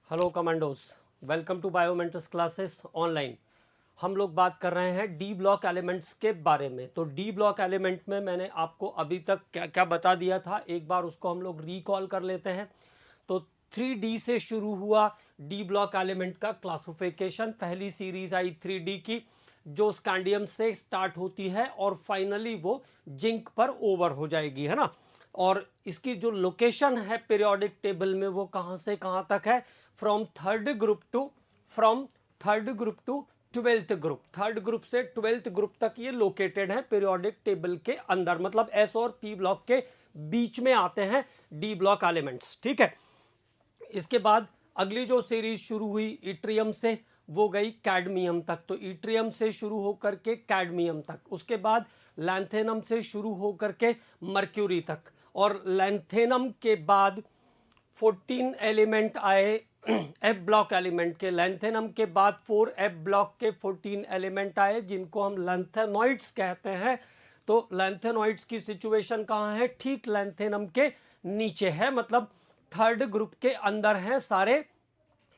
Hello commandos, welcome to बायोमेंटिक्स classes online. हम लोग बात कर रहे हैं डी ब्लॉक एलिमेंट्स के बारे में। तो डी ब्लॉक एलिमेंट में मैंने आपको अभी तक क्या क्या बता दिया था, एक बार उसको हम लोग रिकॉल कर लेते हैं। तो 3D से शुरू हुआ डी ब्लॉक एलिमेंट का क्लासिफिकेशन। पहली सीरीज आई 3D की जो स्कैंडियम से स्टार्ट होती है और फाइनली वो जिंक पर ओवर हो जाएगी, है ना। और इसकी जो लोकेशन है पीरियोडिक टेबल में वो कहां से कहां तक है, from third group to twelfth group. Third group से ट्वेल्थ ग्रुप तक ये लोकेटेड है पीरियोडिक टेबल के अंदर, मतलब एस और पी ब्लॉक के बीच में आते हैं डी ब्लॉक एलिमेंट्स, ठीक है। इसके बाद अगली जो सीरीज शुरू हुई इट्रियम से वो गई कैडमियम तक। तो इट्रियम से शुरू होकर के कैडमियम तक, उसके बाद लैंथेनम से शुरू होकर के मर्क्यूरी तक, और लैंथेनम के बाद 14 एलिमेंट आए एफ ब्लॉक एलिमेंट के। लैंथेनम के बाद 4 एफ ब्लॉक के 14 एलिमेंट आए जिनको हम लैंथेनॉइड्स कहते हैं। तो लैंथेनॉइड्स की सिचुएशन कहाँ है, ठीक लैंथेनम के नीचे है, मतलब थर्ड ग्रुप के अंदर हैं सारे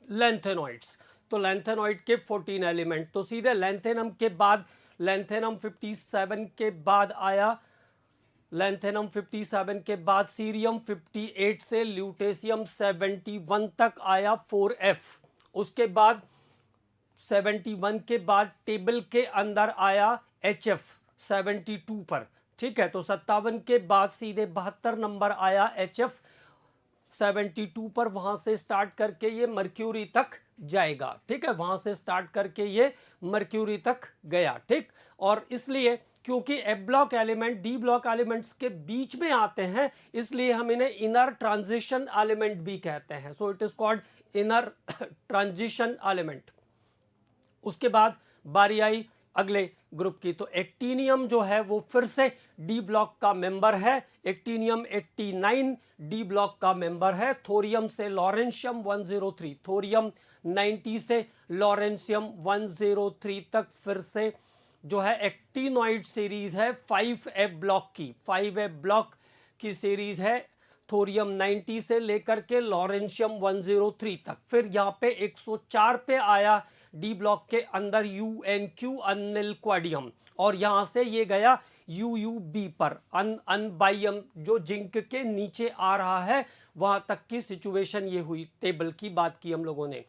लैंथेनॉइड्स। तो लैंथेनॉइड के 14 एलिमेंट, तो सीधे लैंथेनम के बाद लैंथेनम 57 के बाद आया, लैंथेनम 57 के बाद सीरियम 58 से ल्यूटेशियम 71 तक आया 4F। उसके बाद 71 के बाद टेबल के अंदर आया HF 72 पर, ठीक है। तो 57 के बाद सीधे 72 नंबर आया HF 72 पर, वहां से स्टार्ट करके ये मर्क्यूरी तक जाएगा, ठीक है। वहां से स्टार्ट करके ये मर्क्यूरी तक गया, ठीक। और इसलिए क्योंकि F block element D block elements के बीच में आते हैं, इसलिए हम इन्हें इनर ट्रांजिशन एलिमेंट भी कहते हैं। So it is called inner transition element. उसके बाद बारी आई अगले ग्रुप की। तो एक्टिनियम जो है वो फिर से डी ब्लॉक का मेंबर है। एक्टिनियम 89 डी ब्लॉक का मेंबर है। थोरियम से लॉरेंशियम 103, थोरियम 90 से लॉरेंशियम 103 तक फिर से जो है एक्टिनॉइड सीरीज है 5F ब्लॉक की। 5F ब्लॉक की सीरीज है थोरियम 90 से लेकर के लॉरेंशियम 103 तक। फिर यहाँ पे 104 पे आया डी ब्लॉक के अंदर UNQ अनिलक्वाडियम, और यहां से ये गया UUB पर अनबाइयम जो जिंक के नीचे आ रहा है, वहां तक की सिचुएशन ये हुई। टेबल की बात की हम लोगों ने।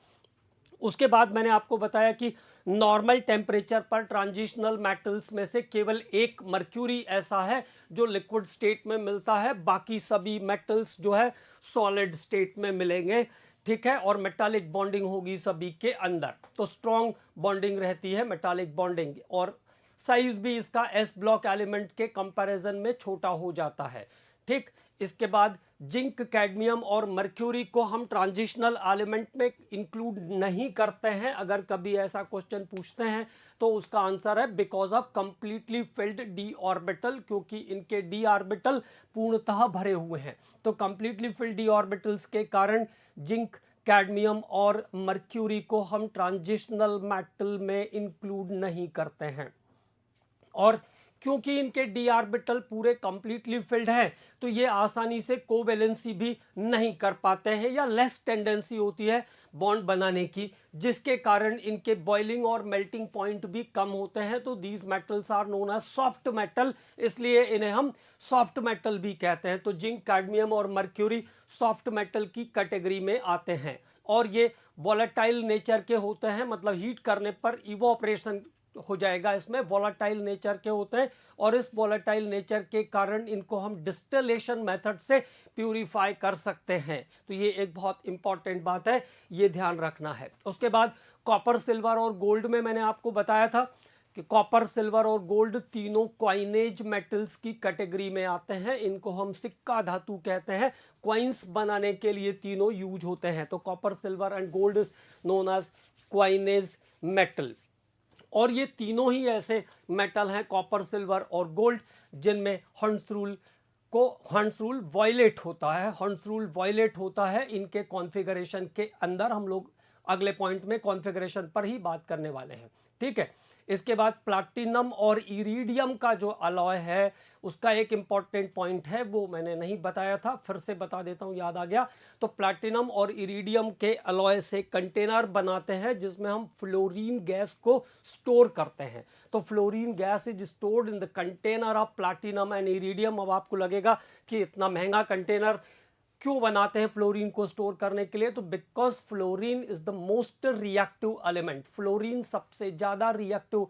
उसके बाद मैंने आपको बताया कि नॉर्मल टेम्परेचर पर ट्रांजिशनल मेटल्स में से केवल एक मर्क्यूरी ऐसा है जो लिक्विड स्टेट में मिलता है, बाकी सभी मेटल्स जो है सॉलिड स्टेट में मिलेंगे, ठीक है। और मेटालिक बॉन्डिंग होगी सभी के अंदर, तो स्ट्रॉन्ग बॉन्डिंग रहती है, मेटालिक बॉन्डिंग, और साइज भी इसका एस ब्लॉक एलिमेंट के कंपैरिजन में छोटा हो जाता है, ठीक। इसके बाद जिंक, कैडमियम और मर्क्यूरी को हम ट्रांजिशनल एलिमेंट में इंक्लूड नहीं करते हैं। अगर कभी ऐसा क्वेश्चन पूछते हैं तो उसका आंसर है because of completely filled D orbital, क्योंकि इनके डी ऑर्बिटल पूर्णतः भरे हुए हैं। तो कंप्लीटली फिल्ड डी ऑर्बिटल्स के कारण जिंक, कैडमियम और मर्क्यूरी को हम ट्रांजिशनल मेटल में इंक्लूड नहीं करते हैं। और क्योंकि इनके डी ऑर्बिटल पूरे कंप्लीटली फिल्ड है, तो ये आसानी से कोवैलेंसी भी नहीं कर पाते हैं, या लेस टेंडेंसी होती है बॉन्ड बनाने की, जिसके कारण इनके बॉइलिंग और मेल्टिंग पॉइंट भी कम होते हैं। तो these metals are known as soft metal, इसलिए इन्हें हम सॉफ्ट मेटल भी कहते हैं। तो जिंक, कैडमियम और मर्क्यूरी सॉफ्ट मेटल की कैटेगरी में आते हैं, और ये वॉलेटाइल नेचर के होते हैं, मतलब हीट करने पर इवोपरेशन हो जाएगा, इसमें वॉलेटाइल नेचर के होते हैं, और इस वॉलेटाइल नेचर के कारण इनको हम डिस्टिलेशन मेथड से प्यूरिफाई कर सकते हैं। तो ये एक बहुत इंपॉर्टेंट बात है, ये ध्यान रखना है। उसके बाद कॉपर, सिल्वर और गोल्ड में मैंने आपको बताया था कि कॉपर, सिल्वर और गोल्ड तीनों क्वाइनेज मेटल्स की कैटेगरी में आते हैं। इनको हम सिक्का धातु कहते हैं, क्वाइंस बनाने के लिए तीनों यूज होते हैं। तो copper, silver and gold is known as coinage metal. और ये तीनों ही ऐसे मेटल हैं, कॉपर, सिल्वर और गोल्ड, जिनमें हंस रूल वायलेट होता है। हंस रूल वायलेट होता है इनके कॉन्फ़िगरेशन के अंदर। हम लोग अगले पॉइंट में कॉन्फ़िगरेशन पर ही बात करने वाले हैं, ठीक है। इसके बाद प्लैटिनम और इरिडियम का जो अलॉय है उसका एक इंपॉर्टेंट पॉइंट है, वो मैंने नहीं बताया था, फिर से बता देता हूं, याद आ गया। तो प्लैटिनम और इरिडियम के अलॉय से कंटेनर बनाते हैं जिसमें हम फ्लोरीन गैस को स्टोर करते हैं। तो fluorine gas is stored in the container of platinum and iridium. अब आपको लगेगा कि इतना महंगा कंटेनर क्यों बनाते हैं फ्लोरीन को स्टोर करने के लिए? तो because fluorine is the most reactive element. Fluorine सबसे ज्यादा रिएक्टिव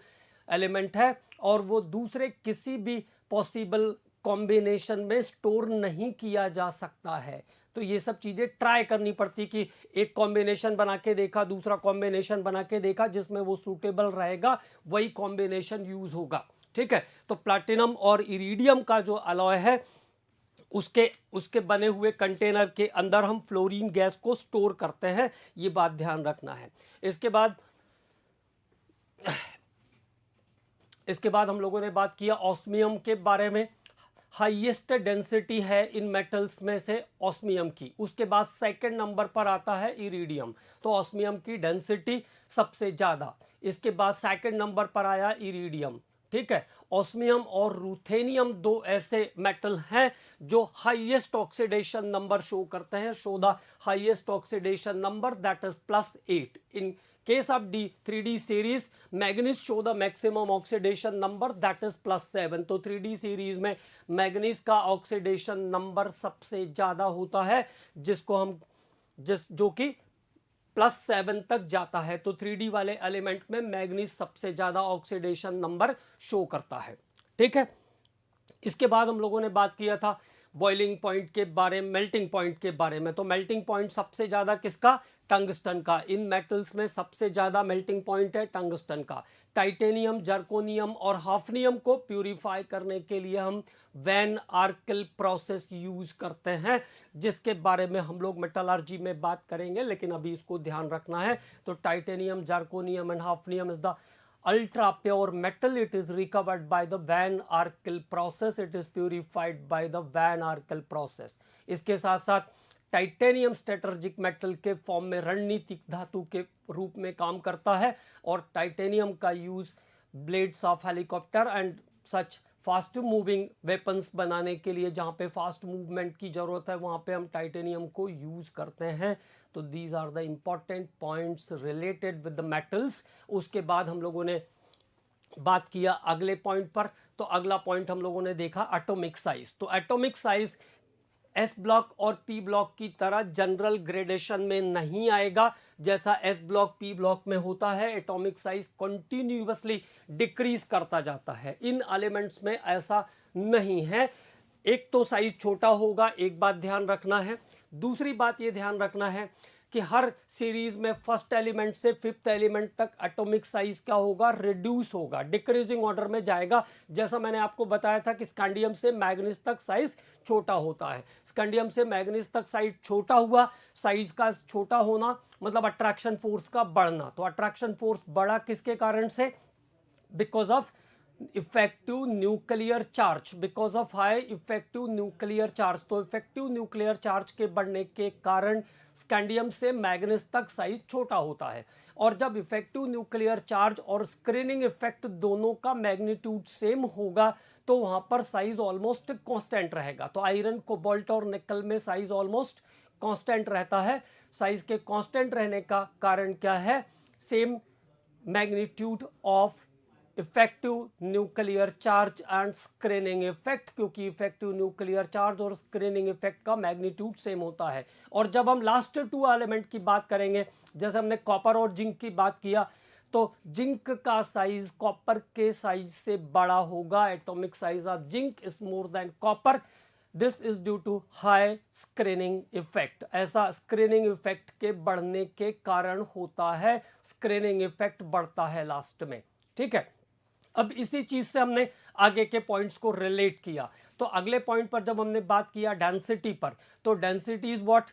एलिमेंट है और वो दूसरे किसी भी पॉसिबल कॉम्बिनेशन में स्टोर नहीं किया जा सकता है। तो ये सब चीजें ट्राई करनी पड़ती कि एक कॉम्बिनेशन बना के देखा, दूसरा कॉम्बिनेशन बना के देखा, जिसमें वो सूटेबल रहेगा वही कॉम्बिनेशन यूज होगा। ठीक है, तो प्लैटिनम और इरिडियम का जो अलॉय है उसके बने हुए कंटेनर के अंदर हम फ्लोरीन गैस को स्टोर करते हैं, ये बात ध्यान रखना है। इसके बाद हम लोगों ने बात किया ऑस्मियम के बारे में। हाईएस्ट डेंसिटी है इन मेटल्स में से ऑस्मियम की। उसके बाद सेकंड नंबर पर आता है इरिडियम। तो ऑस्मियम की डेंसिटी सबसे ज्यादा, इसके बाद सेकंड नंबर पर आया इरिडियम। ठीक है, ऑस्मियम और रूथेनियम दो ऐसे मेटल हैं जो हाईएस्ट ऑक्सीडेशन नंबर शो करते हैं। Show the highest oxidation number, that is +8। In case of D3D series, manganese show the maximum oxidation number, that is +7। तो 3D सीरीज में मैग्नीज का ऑक्सीडेशन नंबर सबसे ज्यादा होता है, जो कि +7 तक जाता है। तो 3D वाले एलिमेंट में मैग्नीज सबसे ज्यादा ऑक्सीडेशन नंबर शो करता है। ठीक है, इसके बाद हम लोगों ने बात किया था बॉइलिंग पॉइंट के बारे में, मेल्टिंग पॉइंट के बारे में। तो मेल्टिंग पॉइंट सबसे ज्यादा किसका? टंगस्टन का। इन मेटल्स में सबसे ज्यादा मेल्टिंग पॉइंट है टंगस्टन का। टाइटेनियम, जर्कोनियम और हाफनियम को प्यूरिफाई करने के लिए हम वैन आर्कल प्रोसेस यूज करते हैं, जिसके बारे में हम लोग मेटलर्जी में बात करेंगे, लेकिन अभी इसको ध्यान रखना है। तो titanium, zirconium and hafnium is the ultra pure metal. It is recovered by the Van Arkel process. It is purified by the Van Arkel process. इसके साथ साथ टाइटेनियम स्ट्रेटर्जिक मेटल के फॉर्म में रणनीतिक धातु के रूप में काम करता है और टाइटेनियम का use blades of helicopter and such fast moving weapons बनाने के लिए, जहाँ पे फास्ट मूवमेंट की जरूरत है वहाँ पे हम टाइटेनियम को यूज करते हैं। तो these are the important points related with the metals. उसके बाद हम लोगों ने बात किया अगले पॉइंट पर। तो अगला पॉइंट हम लोगों ने देखा एटॉमिक साइज। तो एटॉमिक साइज एस ब्लॉक और पी ब्लॉक की तरह जनरल ग्रेडेशन में नहीं आएगा। जैसा एस ब्लॉक पी ब्लॉक में होता है, एटॉमिक साइज कंटिन्यूअसली डिक्रीज करता जाता है। इन एलिमेंट्स में ऐसा नहीं है। एक तो साइज छोटा होगा, एक बात ध्यान रखना है। दूसरी बात ये ध्यान रखना है कि हर सीरीज में फर्स्ट एलिमेंट से फिफ्थ एलिमेंट तक एटॉमिक साइज क्या होगा? रिड्यूस होगा, डिक्रीजिंग ऑर्डर में जाएगा। जैसा मैंने आपको बताया था कि स्कैंडियम से मैग्नीज तक साइज छोटा होता है। स्कैंडियम से मैग्नीज तक साइज छोटा हुआ, साइज का छोटा होना मतलब अट्रैक्शन फोर्स का बढ़ना। तो अट्रैक्शन फोर्स बढ़ा किसके कारण से? Because of effective nuclear charge, because of high effective nuclear charge. तो इफेक्टिव न्यूक्लियर चार्ज के बढ़ने के कारण स्कैंडियम से मैग्नीज तक साइज छोटा होता है। और जब इफेक्टिव न्यूक्लियर चार्ज और स्क्रीनिंग इफेक्ट दोनों का मैग्नीट्यूड सेम होगा तो वहां पर साइज ऑलमोस्ट कांस्टेंट रहेगा। तो आयरन, कोबाल्ट और निकल में साइज ऑलमोस्ट कांस्टेंट रहता है। साइज के कांस्टेंट रहने का कारण क्या है? Same magnitude of effective nuclear charge and screening effect, क्योंकि इफेक्टिव न्यूक्लियर चार्ज और स्क्रीनिंग इफेक्ट का मैग्नीट्यूड सेम होता है। और जब हम लास्ट टू एलिमेंट की बात करेंगे, जैसे हमने कॉपर और जिंक की बात किया, तो जिंक का साइज कॉपर के साइज से बड़ा होगा। Atomic size of zinc is more than copper. This is due to high screening effect. ऐसा स्क्रीनिंग इफेक्ट के बढ़ने के कारण होता है। स्क्रीनिंग इफेक्ट बढ़ता है लास्ट में। ठीक है, अब इसी चीज से हमने आगे के पॉइंट्स को रिलेट किया। तो अगले पॉइंट पर जब हमने बात किया डेंसिटी पर, तो density is what?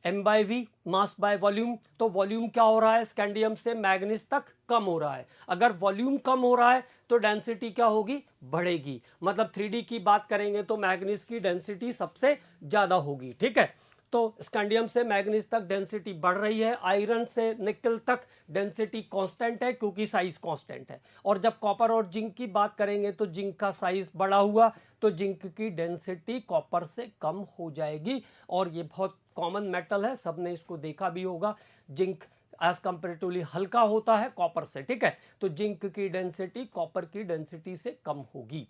m/v, mass by volume. तो वॉल्यूम क्या हो रहा है? स्कैंडियम से मैग्नीज तक कम हो रहा है। अगर वॉल्यूम कम हो रहा है तो डेंसिटी क्या होगी? बढ़ेगी। मतलब 3D की बात करेंगे तो मैग्नीज की डेंसिटी सबसे ज्यादा होगी। ठीक है, तो स्कैंडियम से मैग्नीज तक डेंसिटी बढ़ रही है, आयरन से निकल तक डेंसिटी कांस्टेंट है क्योंकि साइज कांस्टेंट है। और जब कॉपर और जिंक की बात करेंगे तो जिंक का साइज बड़ा हुआ तो जिंक की डेंसिटी कॉपर से कम हो जाएगी। और ये बहुत कॉमन मेटल है, सबने इसको देखा भी होगा, जिंक एज कंपेरेटिवली हल्का होता है कॉपर से, ठीक है। तो जिंक की डेंसिटी कॉपर की डेंसिटी से कम होगी,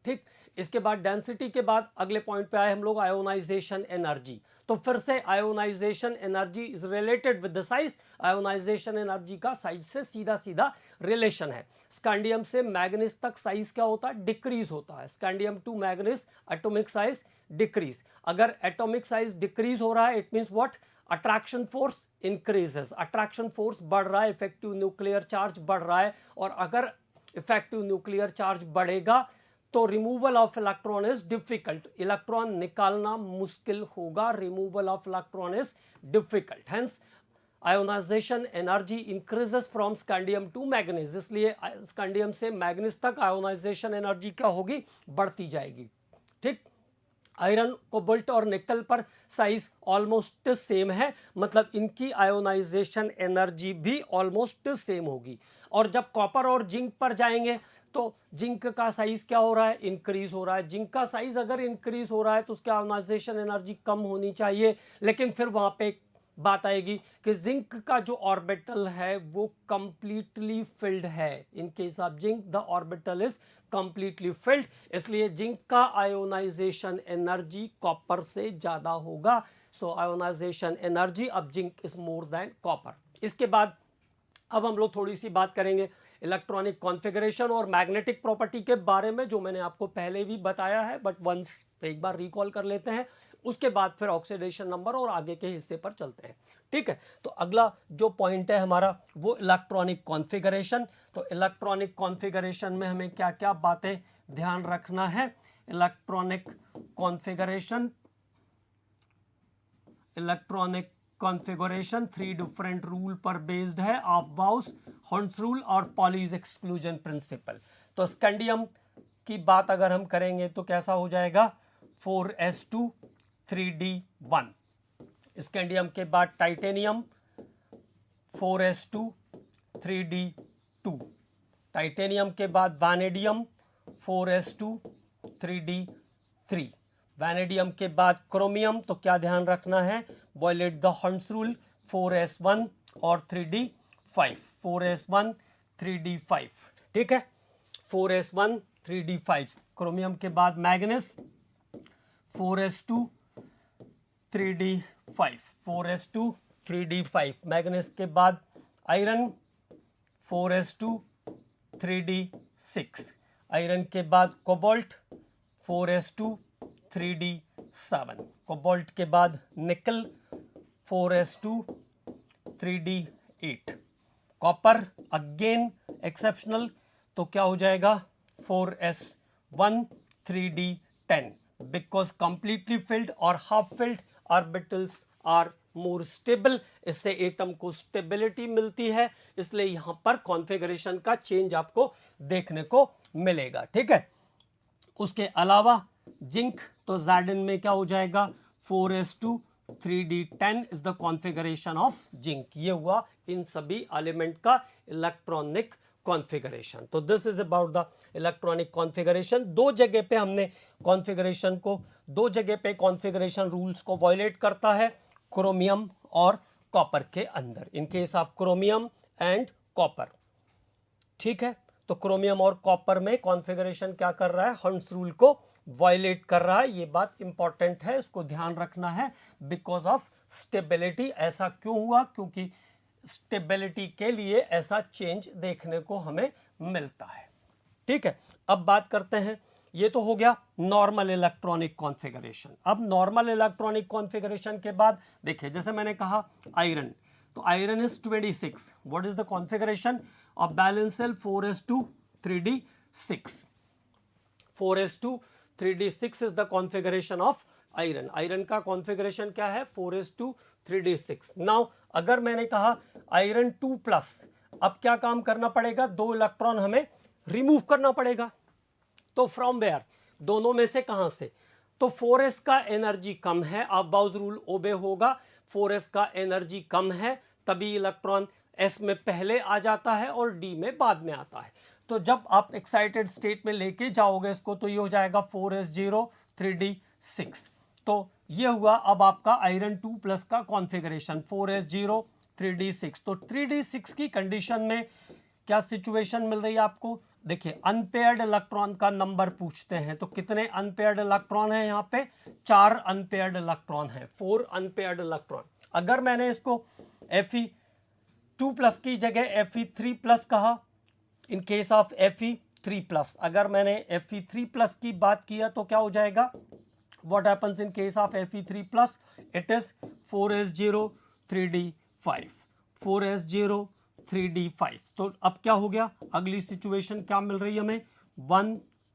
ठीक। इसके बाद डेंसिटी के बाद अगले पॉइंट पे आए हम लोग, आयोनाइजेशन एनर्जी। तो फिर से ionisation energy is related with the size. Ionisation energy का साइज से सीधा सीधा रिलेशन है। स्कैंडियम से मैग्नीज तक साइज क्या होता है, डिक्रीज होता है। Scandium to manganese atomic size decrease. अगर एटॉमिक साइज डिक्रीज हो रहा है it means what, attraction force increases, attraction force बढ़ रहा है, इफेक्टिव न्यूक्लियर चार्ज बढ़ रहा है। और अगर इफेक्टिव न्यूक्लियर चार्ज बढ़ेगा तो removal of electron is difficult, electron निकालना मुश्किल होगा, removal of electron is difficult. Hence ionisation energy increases from scandium to manganese. इसलिए स्कैंडियम से मैग्नीज तक आयोनाइजेशन एनर्जी क्या होगी, बढ़ती जाएगी, ठीक। आयरन, कोबाल्ट और निकल पर साइज ऑलमोस्ट सेम है, मतलब इनकी आयोनाइजेशन एनर्जी भी ऑलमोस्ट सेम होगी। और जब कॉपर और जिंक पर जाएंगे तो जिंक का साइज क्या हो रहा है, इंक्रीज हो रहा है। जिंक का साइज अगर इंक्रीज हो रहा है तो उसकी आयोनाइजेशन एनर्जी कम होनी चाहिए, लेकिन फिर वहां पे बात आएगी कि जिंक का जो ऑर्बिटल है वो कंप्लीटली फिल्ड है। In case of zinc the orbital is completely filled, इसलिए जिंक का आयोनाइजेशन एनर्जी कॉपर से ज्यादा होगा। So ionisation energy of zinc is more than copper. इसके बाद अब हम लोग थोड़ी सी बात करेंगे इलेक्ट्रॉनिक कॉन्फ़िगरेशन और मैग्नेटिक प्रॉपर्टी के बारे में, जो मैंने आपको पहले भी बताया है, बट वंस एक बार रिकॉल कर लेते हैं। उसके बाद फिर ऑक्सीडेशन नंबर और आगे के हिस्से पर चलते हैं, ठीक है। तो अगला जो पॉइंट है हमारा वो इलेक्ट्रॉनिक कॉन्फ़िगरेशन। तो इलेक्ट्रॉनिक कॉन्फ़िगरेशन में हमें क्या क्या बातें ध्यान रखना है। Electronic configuration, electronic configuration 3 different rule पर बेस्ड है, ऑफबाउस, हॉर्न्स रूल और पॉलीज एक्सक्लूजन प्रिंसिपल। तो स्कैंडियम की बात अगर हम करेंगे तो कैसा हो जाएगा, 4s2 3d1। स्कैंडियम के बाद टाइटेनियम 4s2 3d2। टाइटेनियम के बाद वैनेडियम 4s2 3d3। वैनेडियम के बाद क्रोमियम, तो क्या ध्यान रखना है, violate the horns rule, 4s1 और 3d5, 4s1 3d5, ठीक है। 4s1 3d5 क्रोमियम के बाद manganese 4s2 3d5, 4s2 3d5। Manganese के बाद आयरन 4s2 3d6। आयरन के बाद कोबाल्ट 4s2 3d7। कोबाल्ट के बाद निकल 4s2 3d8। Copper again exceptional, तो क्या हो जाएगा 4s1 3d10, because completely filled और half filled orbitals are more stable, इससे एटम को स्टेबिलिटी मिलती है, इसलिए यहां पर कॉन्फ़िगरेशन का चेंज आपको देखने को मिलेगा, ठीक है। उसके अलावा जिंक, तो ज़ैडिन में क्या हो जाएगा 4s2 3d10 is the configuration of zinc. ये हुआ इन सभी एलिमेंट का इलेक्ट्रॉनिक कॉन्फ़िगरेशन। तो this is about the electronic configuration. दो जगह पे हमने कॉन्फ़िगरेशन को, दो जगह पे कॉन्फ़िगरेशन रूल्स को वायलेट करता है, क्रोमियम और कॉपर के अंदर, इन case of chromium and copper, ठीक है। तो क्रोमियम और कॉपर में कॉन्फ़िगरेशन क्या कर रहा है, हॉर्न्स रूल को वायलेट कर रहा है। ये बात इंपॉर्टेंट है, इसको ध्यान रखना है, बिकॉज ऑफ स्टेबिलिटी। ऐसा क्यों हुआ, क्योंकि स्टेबिलिटी के लिए ऐसा चेंज देखने को हमें मिलता है, ठीक है। अब बात करते हैं, ये तो हो गया नॉर्मल इलेक्ट्रॉनिक कॉन्फ़िगरेशन। अब नॉर्मल इलेक्ट्रॉनिक कॉन्फ़िगरेशन के बाद देखिए, जैसे मैंने कहा आयरन, तो iron is 26। What is the configuration of valence shell, 4s2 3d6। 4s2 3d6 is the configuration of iron. Iron का कॉन्फ़िगरेशन क्या है, 4s2 3d6। नाउ अगर मैंने कहा आयरन 2+, अब क्या काम करना पड़ेगा, 2 इलेक्ट्रॉन हमें रिमूव करना पड़ेगा। तो फ्रॉम वेयर, दोनों में से कहां से, तो 4s का एनर्जी कम है, अबाउट रूल ओबे होगा। 4s का एनर्जी कम है तभी इलेक्ट्रॉन s में पहले आ जाता है और d में बाद में आता है। तो जब आप एक्साइटेड स्टेट में लेके जाओगे इसको तो ये हो जाएगा 4s0 3d6। तो ये हुआ अब आपका आयरन 2+ का कॉन्फ़िगरेशन 4s0 3d6। तो 3d6 की कंडीशन में क्या सिचुएशन मिल रही है आपको? देखिए अनपेयर्ड इलेक्ट्रॉन का नंबर पूछते हैं तो कितने अनपेयर्ड इलेक्ट्रॉन है यहाँ पे? 4 अनपेयर्ड इलेक्ट्रॉन है, 4 अनपेयर्ड इलेक्ट्रॉन। अगर मैंने इसको Fe2+ की जगह Fe3+ कहा इन केस ऑफ Fe3+, अगर मैंने Fe3+ की बात किया तो क्या हो जाएगा? What happens in case of Fe3+? It is 4s0 3d5, 4s0 3d5। तो अब क्या हो गया? अगली सिचुएशन क्या मिल रही है हमें? 1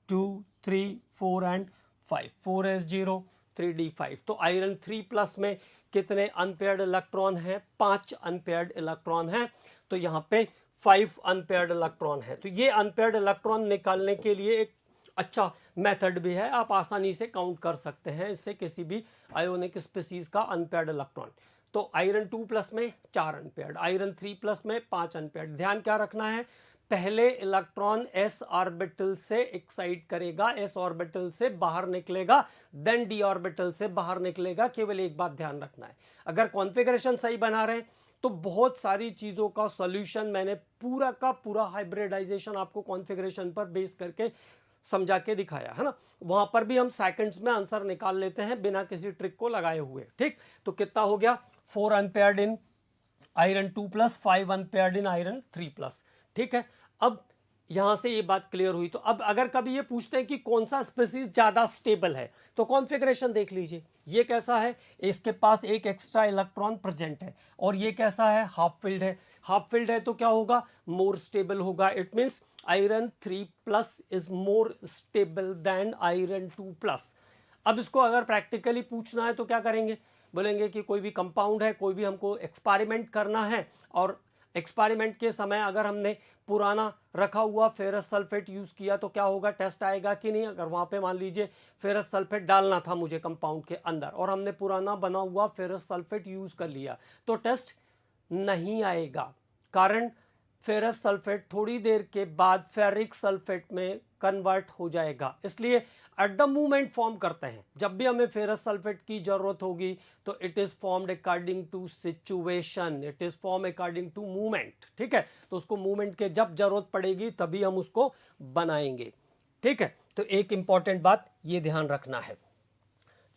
2 3 4 एंड 5, 4s0 3d5। तो आयरन 3+ में कितने अनपेयर्ड इलेक्ट्रॉन हैं? 5 अनपेयर्ड इलेक्ट्रॉन हैं। तो यहाँ पे 5 अनपेयर्ड इलेक्ट्रॉन है। तो ये अनपेयर्ड इलेक्ट्रॉन निकालने के लिए एक अच्छा मेथड भी है, आप आसानी से काउंट कर सकते हैं इससे किसी भी आयोनिक स्पीसीज का अनपेयर्ड इलेक्ट्रॉन। तो आयरन 2+ में 4 अनपेयर्ड, आयरन 3+ में 5 अनपेयर्ड। ध्यान क्या रखना है? पहले इलेक्ट्रॉन s ऑर्बिटल से एक्साइट करेगा, s ऑर्बिटल से बाहर निकलेगा, देन d ऑर्बिटल से बाहर निकलेगा। केवल एक बात ध्यान रखना है, अगर कॉन्फ़िगरेशन सही बना रहे तो बहुत सारी चीज़ों का सॉल्यूशन मैंने पूरा का पूरा हाइब्रिडाइजेशन आपको कॉन्फ़िगरेशन पर बेस करके समझा के दिखाया है ना। वहां पर भी हम सेकंड्स में आंसर निकाल लेते हैं बिना किसी ट्रिक को लगाए हुए। ठीक, तो कितना हो गया? 4 अनपेयर्ड इन आयरन 2+, 5 अनपेयर्ड इन आयरन 3+। ठीक है, अब यहां से ये बात क्लियर हुई। तो अब अगर कभी ये पूछते हैं कि कौन सा स्पीसीज ज्यादा स्टेबल है तो कॉन्फ़िगरेशन देख लीजिए। ये कैसा है? इसके पास एक एक्स्ट्रा इलेक्ट्रॉन प्रेजेंट है और ये कैसा है? हाफ फिल्ड है। हाफ फिल्ड है तो क्या होगा? मोर स्टेबल होगा। It means iron 3+ is more stable then iron 2+। अब इसको अगर प्रैक्टिकली पूछना है तो क्या करेंगे? बोलेंगे कि कोई भी कंपाउंड है, कोई भी हमको एक्सपेरिमेंट करना है और एक्सपेरिमेंट के समय अगर हमने पुराना रखा हुआ फेरस सल्फेट यूज किया तो क्या होगा? टेस्ट आएगा कि नहीं? अगर वहां पे मान लीजिए फेरस सल्फेट डालना था मुझे कंपाउंड के अंदर और हमने पुराना बना हुआ फेरस सल्फेट यूज कर लिया तो टेस्ट नहीं आएगा। कारण फेरस सल्फेट थोड़ी देर के बाद फेरिक सल्फेट में कन्वर्ट हो जाएगा। इसलिए एट द मूवमेंट फॉर्म करते हैं। जब भी हमें फेरस सल्फेट की जरूरत होगी तो it is formed according to situation, it is form according to movement. ठीक है, तो उसको मूवमेंट के जब जरूरत पड़ेगी तभी हम उसको बनाएंगे। ठीक है, तो एक इंपॉर्टेंट बात ये ध्यान रखना है,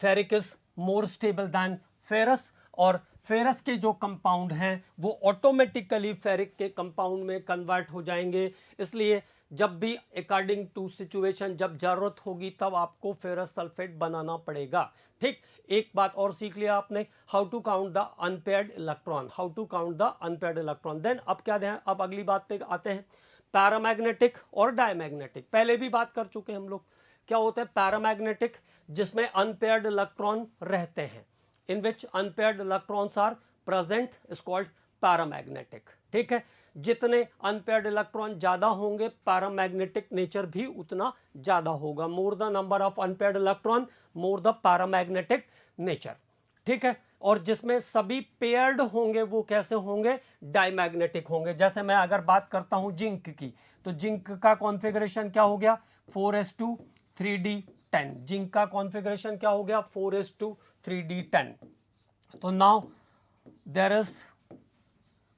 ferric is more stable then ferrous और फेरस के जो कंपाउंड हैं वो ऑटोमेटिकली फेरिक के कंपाउंड में कन्वर्ट हो जाएंगे। इसलिए जब भी अकॉर्डिंग टू सिचुएशन जब जरूरत होगी तब आपको फेरस सल्फेट बनाना पड़ेगा। ठीक, एक बात और सीख लिया आपने, how to count the unpaired electron, how to count the unpaired electron. Then अब क्या ध्यान, अब अगली बात पे आते हैं, पैरामैग्नेटिक और डायमैग्नेटिक। पहले भी बात कर चुके हैं हम लोग। क्या होता है पैरामैग्नेटिक? जिसमें अनपेयर्ड इलेक्ट्रॉन रहते हैं, in which unpaired electrons are present is called paramagnetic। ठीक है, जितने अनपेयर्ड इलेक्ट्रॉन ज्यादा होंगे पैरामैग्नेटिक नेचर भी उतना ज्यादा होगा। More the number of unpaired electron more the paramagnetic nature. ठीक है, और जिसमें सभी पेयर्ड होंगे वो कैसे होंगे? डायमैग्नेटिक होंगे। जैसे मैं अगर बात करता हूं जिंक की तो जिंक का कॉन्फ़िगरेशन क्या हो गया? 4s2 3d10। जिंक का कॉन्फ़िगरेशन क्या हो गया? 4s2 3d10। तो now there is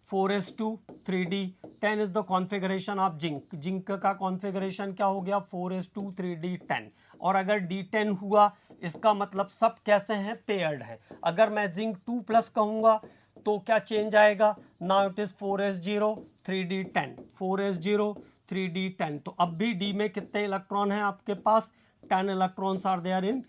4s2 3d10 is the configuration of zinc. Zinc का कॉन्फ़िगरेशन क्या हो गया? 4s2 3d10। और अगर d10 हुआ इसका मतलब सब कैसे हैं? पेयर्ड है। अगर मैं जिंक 2+ कहूंगा तो क्या चेंज आएगा? Now it is 4s0 3d10, 4s0 3d10। तो अब भी d में कितने इलेक्ट्रॉन हैं आपके पास? 10 electrons are there in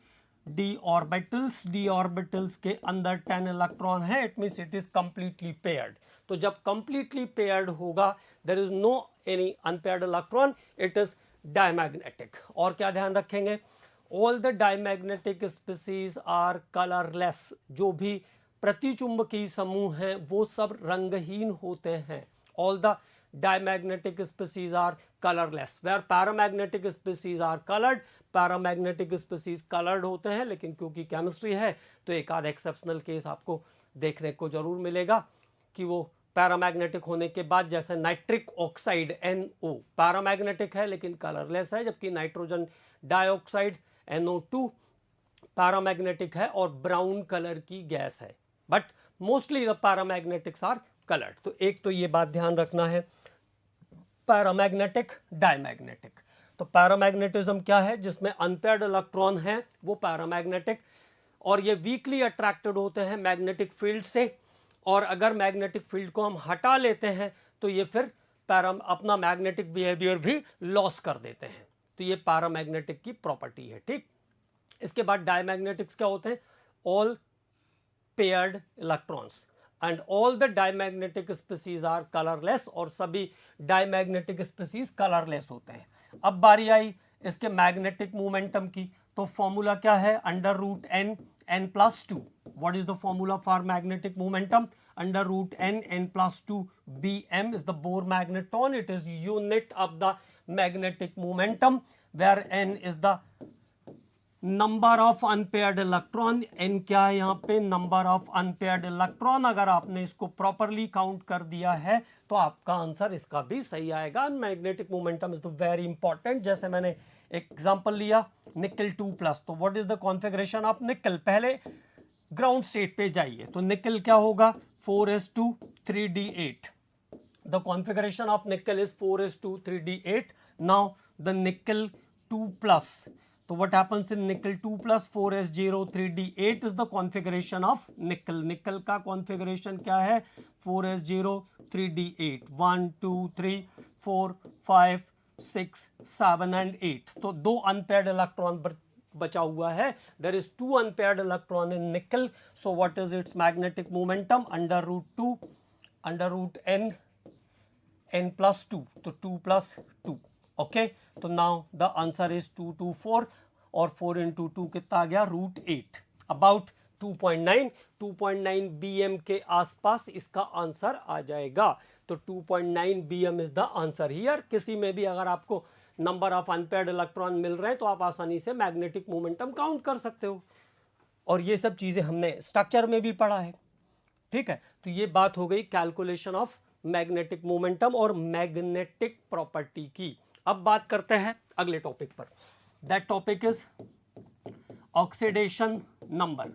d orbitals. d orbitals के अंदर 10 इलेक्ट्रॉन है, it means it is completely paired. तो जब कंप्लीटली पेयर्ड होगा there is no any unpaired electron, it is diamagnetic. और क्या ध्यान रखेंगे? All the diamagnetic species are colourless. जो भी प्रतिचुंबकीय समूह हैं वो सब रंगहीन होते हैं। All the diamagnetic species are colourless. Where paramagnetic species are coloured, paramagnetic species coloured होते हैं, लेकिन क्योंकि केमिस्ट्री है तो एक आध एक्सेप्शनल केस आपको देखने को जरूर मिलेगा कि वो पैरामैग्नेटिक होने के बाद, जैसे नाइट्रिक ऑक्साइड NO पैरामैग्नेटिक है लेकिन कलरलेस है, जबकि नाइट्रोजन डाइऑक्साइड NO2 पैरामैग्नेटिक है और ब्राउन कलर की गैस है, but mostly the paramagnetics are coloured. तो एक तो ये बात ध्यान रखना है, पैरामैग्नेटिक, डायमैग्नेटिक। तो पैरामैग्नेटिज्म क्या है, जिसमें अनपेयर्ड इलेक्ट्रॉन है वो पैरामैग्नेटिक, और ये वीकली अट्रैक्टेड होते हैं मैग्नेटिक फील्ड से, और अगर मैग्नेटिक फील्ड को हम हटा लेते हैं तो ये फिर अपना मैग्नेटिक बिहेवियर भी लॉस कर देते हैं। तो ये पैरामैग्नेटिक की प्रॉपर्टी है, ठीक। इसके बाद डायमैग्नेटिक्स क्या होते हैं, all paired electrons, and all the diamagnetic species are colourless, और सभी डायमैग्नेटिक स्पीसीज कलरलेस होते हैं। अब बारी आई इसके मैग्नेटिक मोमेंटम की, तो फॉर्मूला क्या है, √n n+2। What is the formula for magnetic momentum, √n n+2 bm is the Bohr magneton. It is unit of the magnetic momentum, where n is the number of unpaired electron. n क्या है यहाँ पे, number of unpaired electron. अगर आपने इसको properly count कर दिया है तो आपका आंसर इसका भी सही आएगा। Magnetic momentum is the very important. जैसे मैंने एग्जांपल लिया निकल 2+, तो what is the configuration of निकल, पहले ग्राउंड स्टेट पे जाइए, तो निकल क्या होगा, 4s2 3d8। The configuration of निकल is 4s2 3d8। Now the निकल 2+, तो what happens in nickel 2+, 4s0 3d8 is the configuration of nickel। निकल का कॉन्फ़िगरेशन क्या है, 4s0 3d8, 1 2 3 4 5 6 7 and 8। तो 2 अनपेयर्ड इलेक्ट्रॉन बचा हुआ है। there is 2 unpaired electron in nickel, so what is its magnetic momentum, √2 √n n+2, तो 2+2। Okay, तो नाउ द आंसर इज 224, और 4 × 2 कितना आ गया, √8, अबाउट 2.9 bm के आसपास इसका आंसर आ जाएगा। तो 2.9 bm is the answer here. किसी में भी अगर आपको नंबर ऑफ अनपेयर्ड इलेक्ट्रॉन मिल रहे हैं तो आप आसानी से मैग्नेटिक मोमेंटम काउंट कर सकते हो, और ये सब चीजें हमने स्ट्रक्चर में भी पढ़ा है, ठीक है। तो ये बात हो गई कैलकुलेशन ऑफ मैग्नेटिक मोमेंटम और मैग्नेटिक प्रॉपर्टी की। अब बात करते हैं अगले टॉपिक पर। That topic is oxidation number.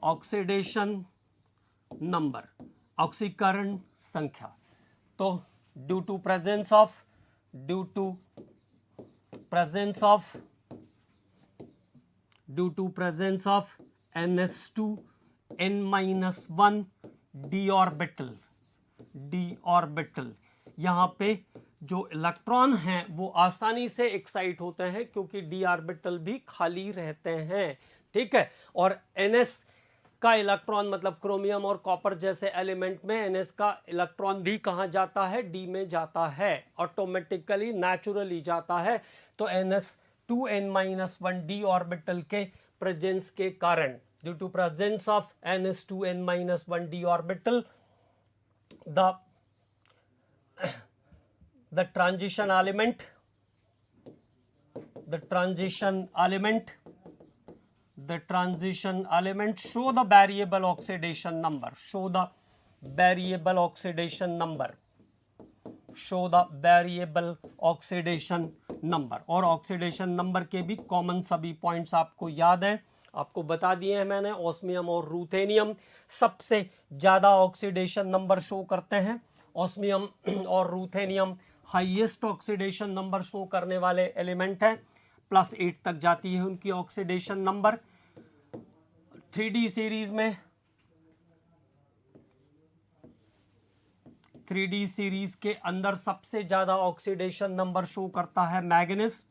Oxidation number, ऑक्सीकरण संख्या। तो due to presence of ns2 n-1 d orbital, यहाँ पे जो इलेक्ट्रॉन हैं वो आसानी से एक्साइट होते हैं क्योंकि d ऑर्बिटल भी खाली रहते हैं, ठीक है। और ns का इलेक्ट्रॉन, मतलब क्रोमियम और कॉपर जैसे एलिमेंट में ns का इलेक्ट्रॉन भी कहाँ जाता है, d में जाता है, ऑटोमेटिकली नेचुरली जाता है। तो ns2 n-1 d ऑर्बिटल के प्रेजेंस के कारण, due to presence of ns2 n-1 d orbital, the transition element show the variable oxidation number, और ऑक्सीडेशन नंबर के भी कॉमन सभी पॉइंट्स आपको याद है, आपको बता दिए हैं मैंने। ऑस्मियम और रूथेनियम सबसे ज्यादा ऑक्सीडेशन नंबर शो करते हैं। ऑस्मियम और ruthenium highest oxidation number show करने वाले एलिमेंट हैं, +8 तक जाती है उनकी ऑक्सीडेशन नंबर। 3D सीरीज के अंदर सबसे ज्यादा ऑक्सीडेशन नंबर शो करता है मैग्नीज।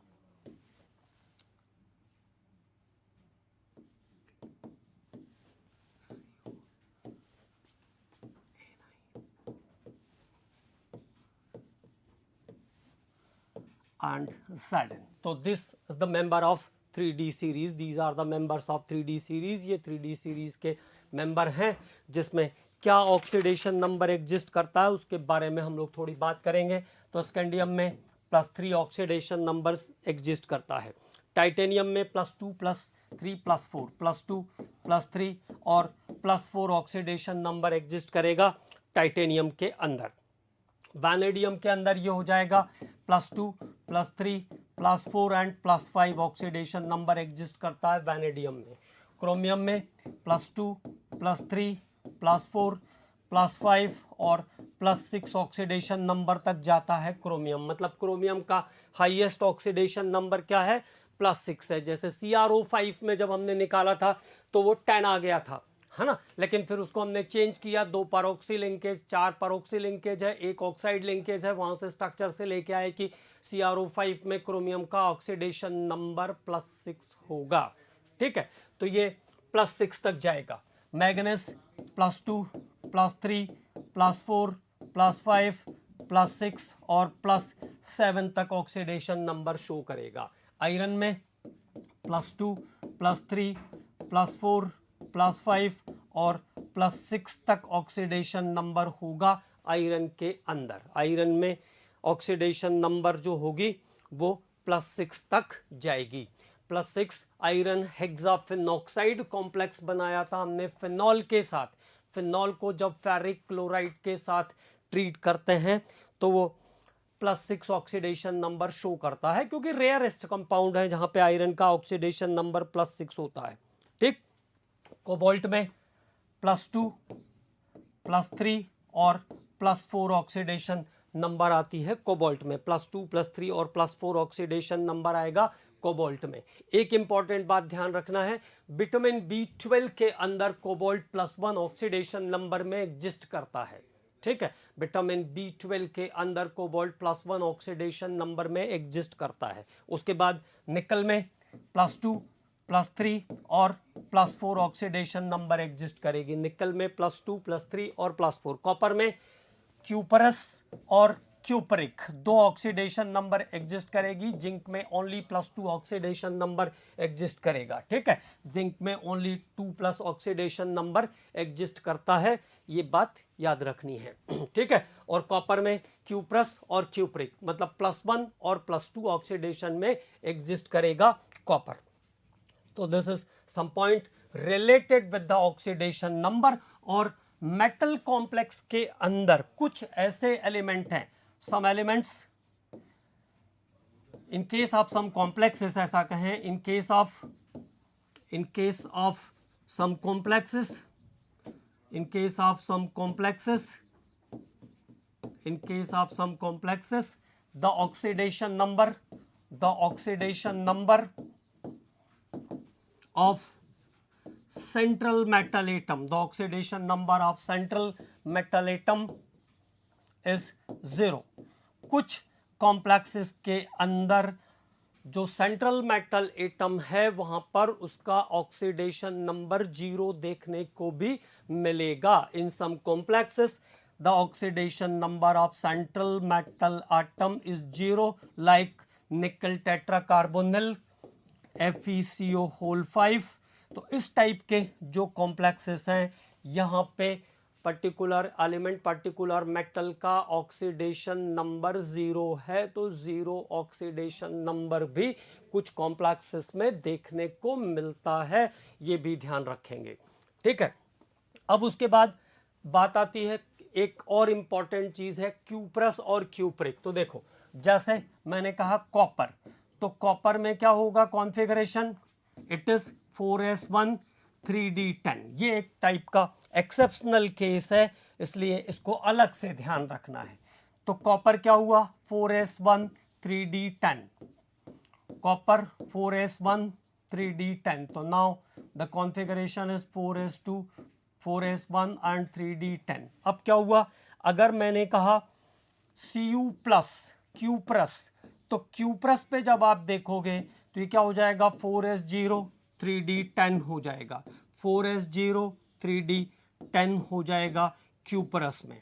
and Saturn. तो this is the member of 3D series. These are the members of 3D series. ये 3D series के मेंबर हैं, जिसमें क्या ऑक्सीडेशन नंबर एग्जिस्ट करता है उसके बारे में हम लोग थोड़ी बात करेंगे। तो स्कैंडियम में +3 ऑक्सीडेशन नंबर्स एग्जिस्ट करता है। टाइटेनियम में +2 +3 +4 +2 +3 और +4 ऑक्सीडेशन नंबर एग्जिस्ट करेगा टाइटेनियम के अंदर। वैनेडियम के अंदर ये हो जाएगा +2 +3 +4 एंड +5 ऑक्सीडेशन नंबर एग्जिस्ट करता है वैनेडियम में। क्रोमियम में +2 +3 +4 +5 और +6 ऑक्सीडेशन नंबर तक जाता है क्रोमियम। मतलब क्रोमियम का हाईएस्ट ऑक्सीडेशन नंबर क्या है, +6 है। जैसे CrO5 में जब हमने निकाला था तो वो 10 आ गया था, है ना, लेकिन फिर उसको हमने चेंज किया, 2 पैरोक्सी लिंकेज, 4 पैरोक्सी लिंकेज है, 1 ऑक्साइड लिंकेज है, वहां से स्ट्रक्चर से लेके आए कि CrO5 में क्रोमियम का ऑक्सीडेशन नंबर +6 होगा। ठीक है, तो ये +6 तक जाएगा। मैग्नीज +2 +3 +4 +5 +6 और +7 तक ऑक्सीडेशन नंबर शो करेगा। आयरन में +2 +3 +4 +5 और +6 तक ऑक्सीडेशन नंबर होगा आयरन के अंदर। आयरन में ऑक्सीडेशन नंबर जो होगी वो +6 तक जाएगी। +6 आयरन हेक्साफिनॉक्साइड कॉम्प्लेक्स बनाया था हमने फिनॉल के साथ। फिनॉल को जब फेरिक क्लोराइड के साथ ट्रीट करते हैं तो वो +6 ऑक्सीडेशन नंबर शो करता है, क्योंकि रेयरेस्ट कंपाउंड है जहां पे आयरन का ऑक्सीडेशन नंबर +6 होता है। ठीक, कोबाल्ट में +2 +3 और +4 ऑक्सीडेशन नंबर आती है कोबाल्ट में। +2 +3 और +4 ऑक्सीडेशन नंबर आएगा कोबाल्ट में। एक इंपॉर्टेंट बात ध्यान रखना है, विटामिन B12 के अंदर कोबाल्ट +1 ऑक्सीडेशन नंबर में एग्जिस्ट करता है। ठीक है, विटामिन B12 के अंदर कोबाल्ट +1 ऑक्सीडेशन नंबर में एग्जिस्ट करता है। उसके बाद निकल में +2 +3 और +4 ऑक्सीडेशन नंबर एग्जिस्ट करेगी। निकल में +2 +3 और +4। कॉपर में क्यूपरस और क्यूपरिक 2 ऑक्सीडेशन नंबर एग्जिस्ट करेगी। जिंक में ओनली +2 ऑक्सीडेशन नंबर एग्जिस्ट करेगा। ठीक है, जिंक में ओनली 2+ ऑक्सीडेशन नंबर एग्जिस्ट करता है, ये बात याद रखनी है। ठीक है, और कॉपर में क्यूपरस और क्यूपरिक मतलब +1 और +2 ऑक्सीडेशन में एग्जिस्ट करेगा कॉपर। तो this is some point related with the oxidation number. और मेटल कॉम्प्लेक्स के अंदर कुछ ऐसे एलिमेंट हैं, some elements in case of some complexes, ऐसा कहें, in case of some complexes, in case of some complexes the oxidation number of central metal atom, the oxidation number of central metal atom is 0। कुछ complexes के अंदर जो central metal atom है वहां पर उसका ऑक्सीडेशन नंबर 0 देखने को भी मिलेगा। इन सम complexes the oxidation number of central metal atom is 0, like nickel tetracarbonyl FeCO5। तो इस टाइप के जो कॉम्प्लेक्सेस हैं यहाँ पे पर्टिकुलर एलिमेंट, पर्टिकुलर मेटल का ऑक्सीडेशन नंबर 0 है, तो 0 ऑक्सीडेशन नंबर भी कुछ कॉम्प्लेक्सेस में देखने को मिलता है, ये भी ध्यान रखेंगे। ठीक है, अब उसके बाद बात आती है एक और इंपॉर्टेंट चीज है क्यूपरस और क्यूपरिक। तो देखो, जैसे मैंने कहा कॉपर, तो कॉपर में क्या होगा configuration, it is 4s1 3d10। ये एक टाइप का एक्सेप्शनल केस है, इसलिए इसको अलग से ध्यान रखना है। तो कॉपर क्या हुआ 4s1 3d10, copper 4s1 3d10। तो now the configuration is 4s2 4s1 and 3d10। अब क्या हुआ, अगर मैंने कहा Cu प्लस क्यूपरस, तो क्यूपरस पे जब आप देखोगे तो ये क्या हो जाएगा 4s0 3d10 हो जाएगा, 4s0 3d10 हो जाएगा क्यूपरस में।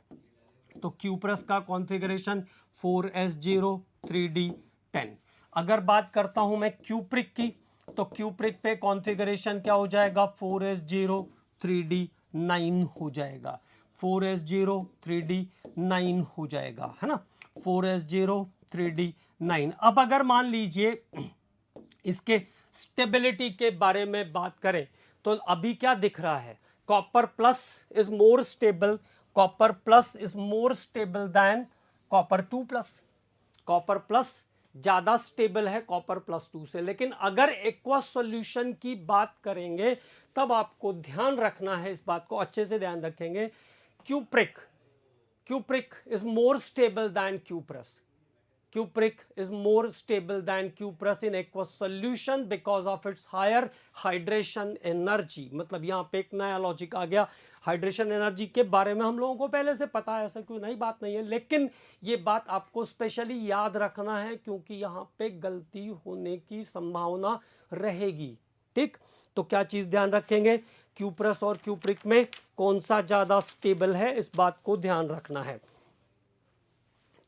तो क्यूपरस का कॉन्फ़िगरेशन 4s0 3d10। अगर बात करता हूं मैं क्यूपरिक की, तो क्यूपरिक पे कॉन्फ़िगरेशन क्या हो जाएगा 4s0 3d9 हो जाएगा, 4s0 3d9 हो जाएगा, है ना, 4s0 3d 9। अब अगर मान लीजिए इसके स्टेबिलिटी के बारे में बात करें तो अभी क्या दिख रहा है, copper plus is more stable, copper plus is more stable than copper 2 plus. Copper plus ज्यादा स्टेबल है कॉपर प्लस 2 से। लेकिन अगर एक्वस सॉल्यूशन की बात करेंगे तब आपको ध्यान रखना है, इस बात को अच्छे से ध्यान रखेंगे, cupric is more stable than cuprous. Cupric is more stable than cuprous in aqueous solution because of its higher hydration energy। मतलब यहाँ पे एक नया लॉजिक आ गया। हाइड्रेशन एनर्जी के बारे में हम लोगों को पहले से पता है, ऐसा कोई नई बात नहीं है, लेकिन ये बात आपको स्पेशली याद रखना है क्योंकि यहाँ पे गलती होने की संभावना रहेगी। ठीक, तो क्या चीज ध्यान रखेंगे, क्यूप्रस और क्यूप्रिक में कौन सा ज्यादा स्टेबल है, इस बात को ध्यान रखना है।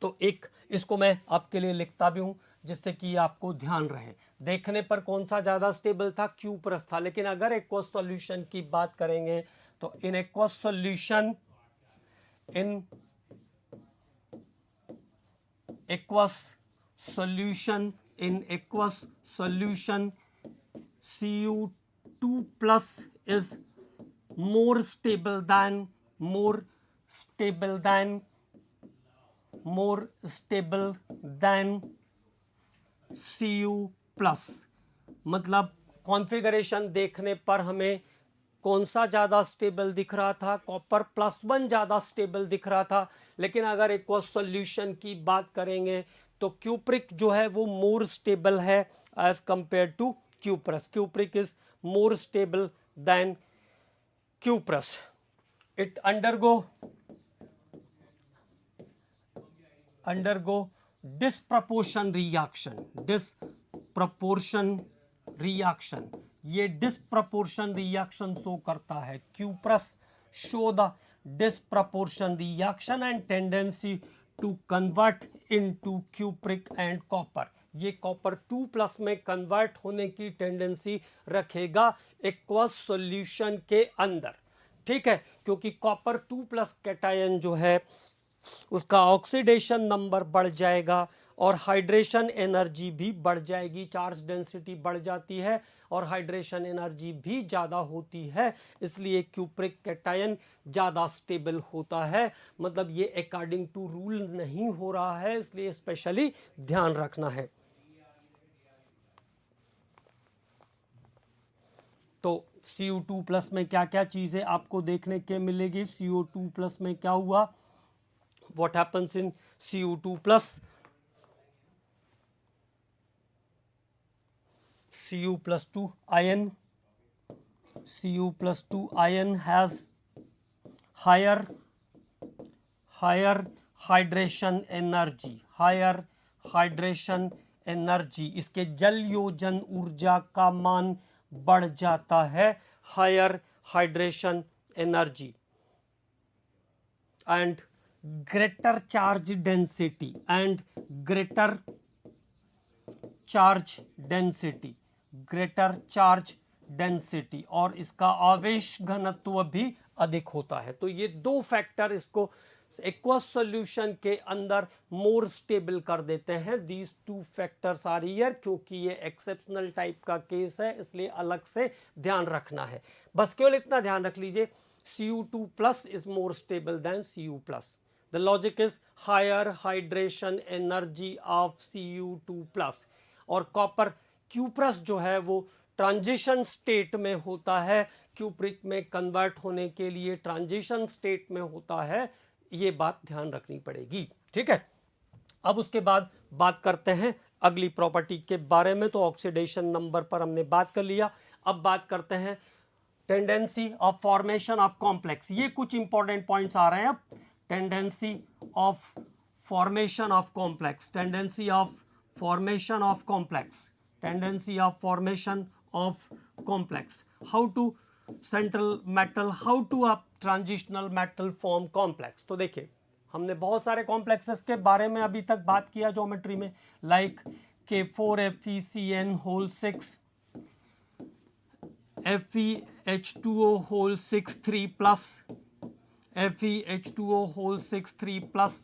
तो एक इसको मैं आपके लिए लिखता भी हूं जिससे कि आपको ध्यान रहे। देखने पर कौन सा ज्यादा स्टेबल था, क्यूप्रस था। लेकिन अगर एक्वस सॉल्यूशन की बात करेंगे तो in aqueous solution Cu2 plus is more stable than Cu plus. मतलब कॉन्फ़िगरेशन देखने पर हमें कौन सा ज्यादा स्टेबल दिख रहा था, कॉपर +1 ज्यादा स्टेबल दिख रहा था। लेकिन अगर एक्वस सॉल्यूशन की बात करेंगे तो क्यूप्रिक जो है वो मोर स्टेबल है as compare to cuprous. Cupric is more stable than cuprous. It undergo disproportion reaction। ये disproportion reaction शो करता है। Cuprous show the disproportion reaction and tendency to convert into cupric and copper। ये copper 2 plus में convert होने की tendency रखेगा aqueous solution के अंदर। ठीक है, क्योंकि कॉपर 2 प्लस कैटायन जो है उसका ऑक्सीडेशन नंबर बढ़ जाएगा और हाइड्रेशन एनर्जी भी बढ़ जाएगी। चार्ज डेंसिटी बढ़ जाती है और हाइड्रेशन एनर्जी भी ज़्यादा होती है, इसलिए क्यूप्रिक कैटायन ज़्यादा स्टेबल होता है। मतलब ये अकॉर्डिंग टू रूल नहीं हो रहा है, इसलिए स्पेशली ध्यान रखना है। तो Cu2 प्लस में क्या क्या चीज़ें आपको देखने के मिलेगी। CO2 प्लस में क्या हुआ, what happens in Cu2 plus, Cu plus 2 ion has higher hydration energy। इसके जल योजन ऊर्जा का मान बढ़ जाता है, higher hydration energy and greater charge density और इसका आवेश घनत्व भी अधिक होता है। तो ये दो फैक्टर इसको एक्वस सॉल्यूशन के अंदर मोर स्टेबल कर देते हैं। These two factors are here, क्योंकि ये एक्सेप्शनल टाइप का केस है इसलिए अलग से ध्यान रखना है। बस केवल इतना ध्यान रख लीजिए, Cu2 plus is more stable than Cu plus। The logic is higher hydration energy of Cu2 plus। और कॉपर क्यूप्रस जो है वो ट्रांजिशन स्टेट में होता है, क्यूप्रिक में कन्वर्ट होने के लिए ट्रांजिशन स्टेट में होता है, ये बात ध्यान रखनी पड़ेगी। ठीक है, अब उसके बाद बात करते हैं अगली प्रॉपर्टी के बारे में। तो ऑक्सीडेशन नंबर पर हमने बात कर लिया, अब बात करते हैं tendency of formation of complex. ये कुछ इंपॉर्टेंट पॉइंट्स आ रहे हैं अब। Tendency of formation of complex, tendency of formation of complex, tendency of formation of complex, how to central metal, how to a transitional metal form complex. तो देखिए हमने बहुत सारे कॉम्प्लेक्सेस के बारे में अभी तक बात किया ज्योमेट्री में, like K4FeCN whole 6, FeH2O whole 6 3 plus, FeH2O whole 6 3 plus,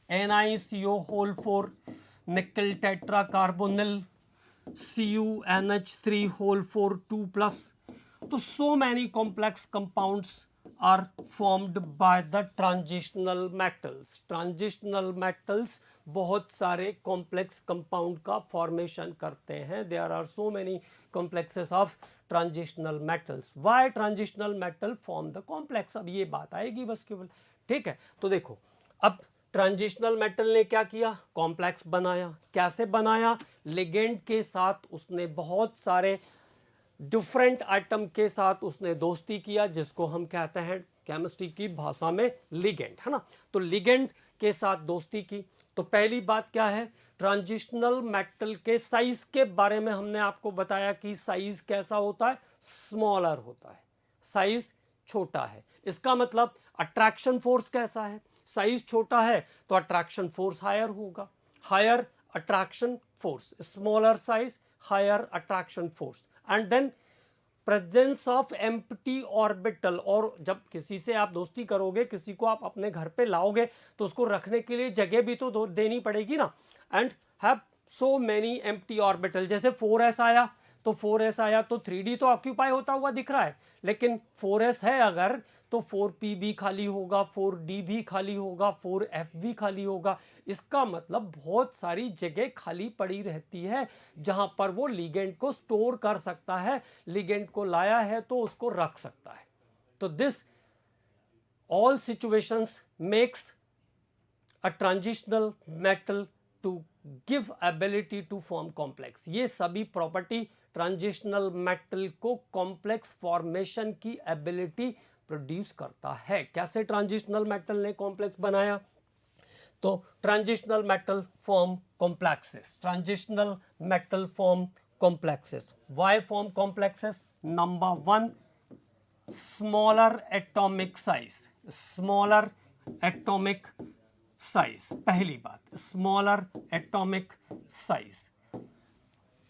NiCO whole 4, nickel टेट्राकार्बोनिल, CuNH3 4 2+. तो so many complex compounds are formed by the transitional metals. Transitional metals बहुत सारे complex compound का formation करते हैं. There are so many complexes of transitional metals. Why transitional metal form the complex? अब ये बात आएगी बस केवल, ठीक है. तो देखो अब ट्रांजिशनल मेटल ने क्या किया, कॉम्प्लेक्स बनाया. कैसे बनाया, लिगेंड के साथ उसने बहुत सारे डिफरेंट आइटम के साथ उसने दोस्ती किया, जिसको हम कहते हैं केमिस्ट्री की भाषा में लिगेंड, है ना. तो लिगेंड के साथ दोस्ती की. तो पहली बात क्या है, ट्रांजिशनल मेटल के साइज के बारे में हमने आपको बताया कि साइज कैसा होता है, स्मॉलर होता है, साइज छोटा है. इसका मतलब अट्रैक्शन फोर्स कैसा है, साइज छोटा है तो अट्रैक्शन फोर्स हायर होगा, higher attraction force, smaller size higher attraction force. And then presence of empty orbital. और जब किसी से आप दोस्ती करोगे, किसी को आप अपने घर पे लाओगे तो उसको रखने के लिए जगह भी तो देनी पड़ेगी ना. And have so many empty orbital. जैसे 4s आया तो 4s आया तो 3d तो ऑक्यूपाई होता हुआ दिख रहा है, लेकिन 4s है अगर तो 4p भी खाली होगा, 4d भी खाली होगा, 4f भी खाली होगा. इसका मतलब बहुत सारी जगह खाली पड़ी रहती है जहां पर वो लिगेंड को स्टोर कर सकता है, लिगेंड को लाया है तो उसको रख सकता है. तो this all situations makes a transitional metal to give ability to form complex. ये सभी प्रॉपर्टी ट्रांजिशनल मेटल को कॉम्प्लेक्स फॉर्मेशन की एबिलिटी प्रोड्यूस करता है. कैसे ट्रांजिशनल मेटल ने कॉम्प्लेक्स बनाया, तो transitional metal form complexes. Transitional metal form complexes. Why form complexes? Number 1, smaller atomic size. Smaller atomic size, पहली बात, स्मॉलर एटॉमिक साइज.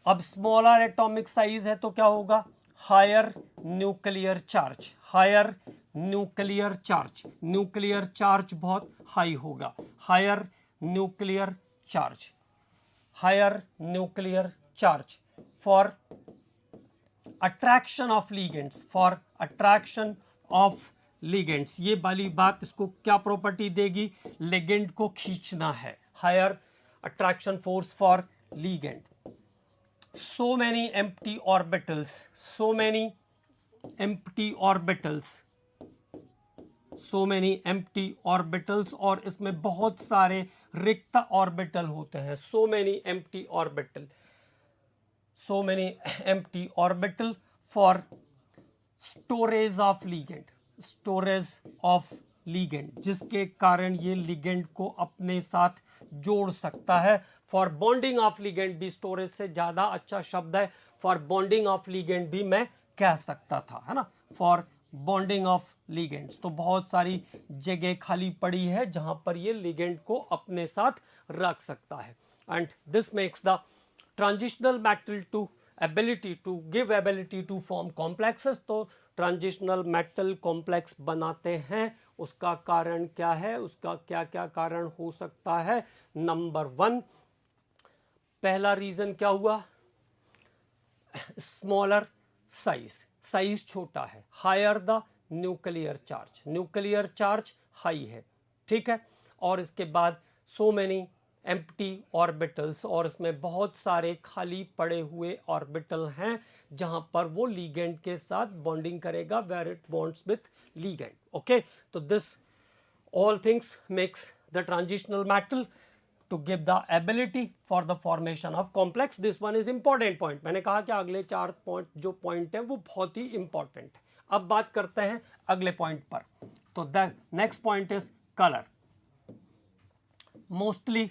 अब स्मॉलर एटॉमिक साइज है तो क्या होगा, higher nuclear charge. Higher nuclear charge, nuclear charge बहुत high होगा. Higher nuclear charge, higher nuclear charge for attraction of ligands. For attraction of ligands, ये वाली बात इसको क्या प्रॉपर्टी देगी, लिगेंड को खींचना है. Higher attraction force for ligand. so many empty orbitals, so many empty orbitals, so many empty orbitals. और इसमें बहुत सारे रिक्त ऑर्बिटल होते हैं. so many empty orbital, so many empty orbital for storage of ligand, storage of ligand, जिसके कारण ये लिगेंड को अपने साथ जोड़ सकता है. फॉर बॉन्डिंग ऑफ लिगेंड भी स्टोरेज से ज्यादा अच्छा शब्द है, फॉर बॉन्डिंग ऑफ लिगेंड भी मैं कह सकता था, है ना. फॉर बॉन्डिंग ऑफ लिगेंड्स, तो बहुत सारी जगह खाली पड़ी है जहां पर ये लिगेंड को अपने साथ रख सकता है. And this makes the transitional metal to ability to give ability to form complexes. तो ट्रांजिशनल मेटल कॉम्प्लेक्स बनाते हैं, उसका कारण क्या है, उसका क्या क्या कारण हो सकता है. नंबर 1, पहला रीजन क्या हुआ, स्मॉलर साइज, साइज छोटा है. Higher the nuclear charge, nuclear charge high है, ठीक है. और इसके बाद सो मेनी एम्प्टी ऑर्बिटल्स, और इसमें बहुत सारे खाली पड़े हुए ऑर्बिटल हैं जहां पर वो लिगेंड के साथ बॉन्डिंग करेगा, where it bonds with ligand. Okay, तो this all things makes the transitional metal to give the ability for the formation of complex. This one is important point. मैंने कहा कि अगले 4 पॉइंट जो पॉइंट है वो बहुत ही इंपॉर्टेंट है. अब बात करते हैं अगले पॉइंट पर. तो the next point is colour. Mostly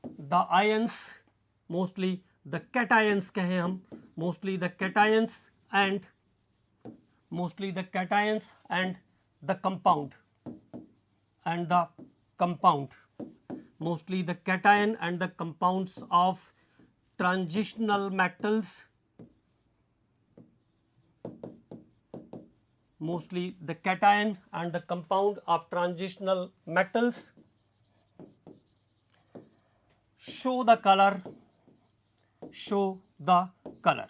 the ions, mostly the cations कहें हम, mostly the cations and mostly the cations and the compound, mostly the cation and the compounds of transitional metals, mostly the cation and the compound of transitional metals show the colour, show the colour.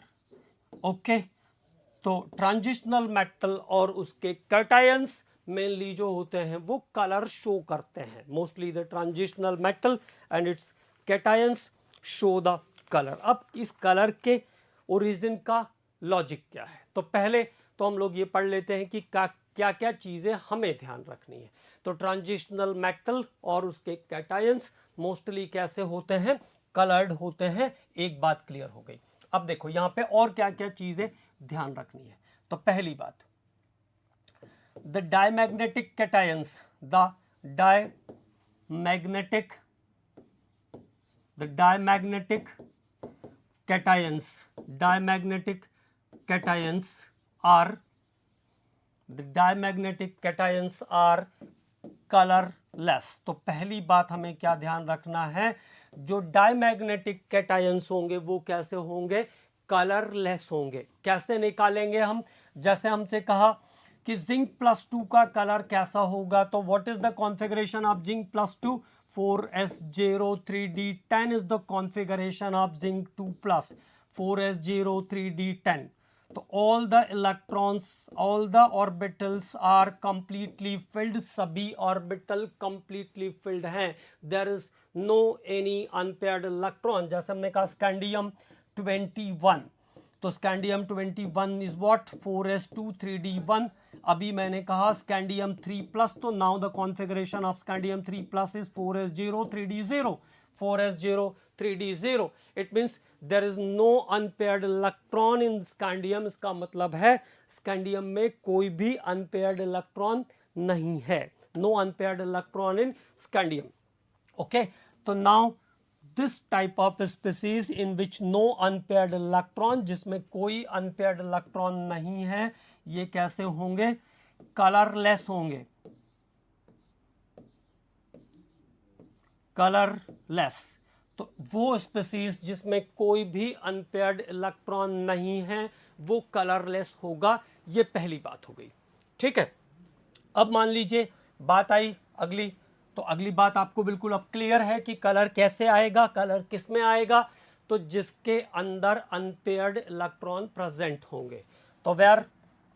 Okay, तो transitional metal और उसके cations mainly जो होते हैं वो colour show करते हैं। Mostly the transitional metal and it's cations show the colour. अब इस कलर के ओरिजिन का लॉजिक क्या है, तो पहले तो हम लोग ये पढ़ लेते हैं कि क्या क्या चीज़ें हमें ध्यान रखनी है। तो ट्रांजिशनल मेटल और उसके कैटायंस मोस्टली कैसे होते हैं, कलर्ड होते हैं। एक बात क्लियर हो गई। अब देखो यहाँ पे और क्या क्या चीज़ें ध्यान रखनी है। तो पहली बात, the diamagnetic cations, the diamagnetic cations are colourless. तो पहली बात हमें क्या ध्यान रखना है, जो डायमैग्नेटिक कैटायंस होंगे वो कैसे होंगे, कलरलेस होंगे। कैसे निकालेंगे हम, जैसे हमसे कहा कि जिंक +2 का कलर कैसा होगा, तो what is the configuration of zinc +2, 4s03d10 is the configuration of zinc 2+, 4s03d10। तो all the electrons, all the orbitals are completely filled, सभी ऑर्बिटल completely filled हैं। There is no any unpaired electron। जैसे हमने कहा scandium 21, तो scandium 21 is what, 4s2 3d1। अभी मैंने कहा स्कैंडियम 3+, तो now the configuration of scandium 3+ is 4s03d0, 4s03d0। It means there is no unpaired electron in scandium. इसका मतलब है स्कैंडियम में कोई भी अनपेयर्ड इलेक्ट्रॉन नहीं है, no unpaired electron in scandium. Okay, तो now this type of species in which no unpaired electron, जिसमें कोई अनपेयर्ड इलेक्ट्रॉन नहीं है, ये कैसे होंगे, कलरलेस होंगे, कलरलेस। तो वो स्पीसीज जिसमें कोई भी अनपेयर्ड इलेक्ट्रॉन नहीं है वो कलरलेस होगा। ये पहली बात हो गई, ठीक है। अब मान लीजिए बात आई अगली, तो अगली बात आपको बिल्कुल अब क्लियर है कि कलर कैसे आएगा, कलर किस में आएगा, तो जिसके अंदर अनपेयर्ड इलेक्ट्रॉन प्रेजेंट होंगे। तो where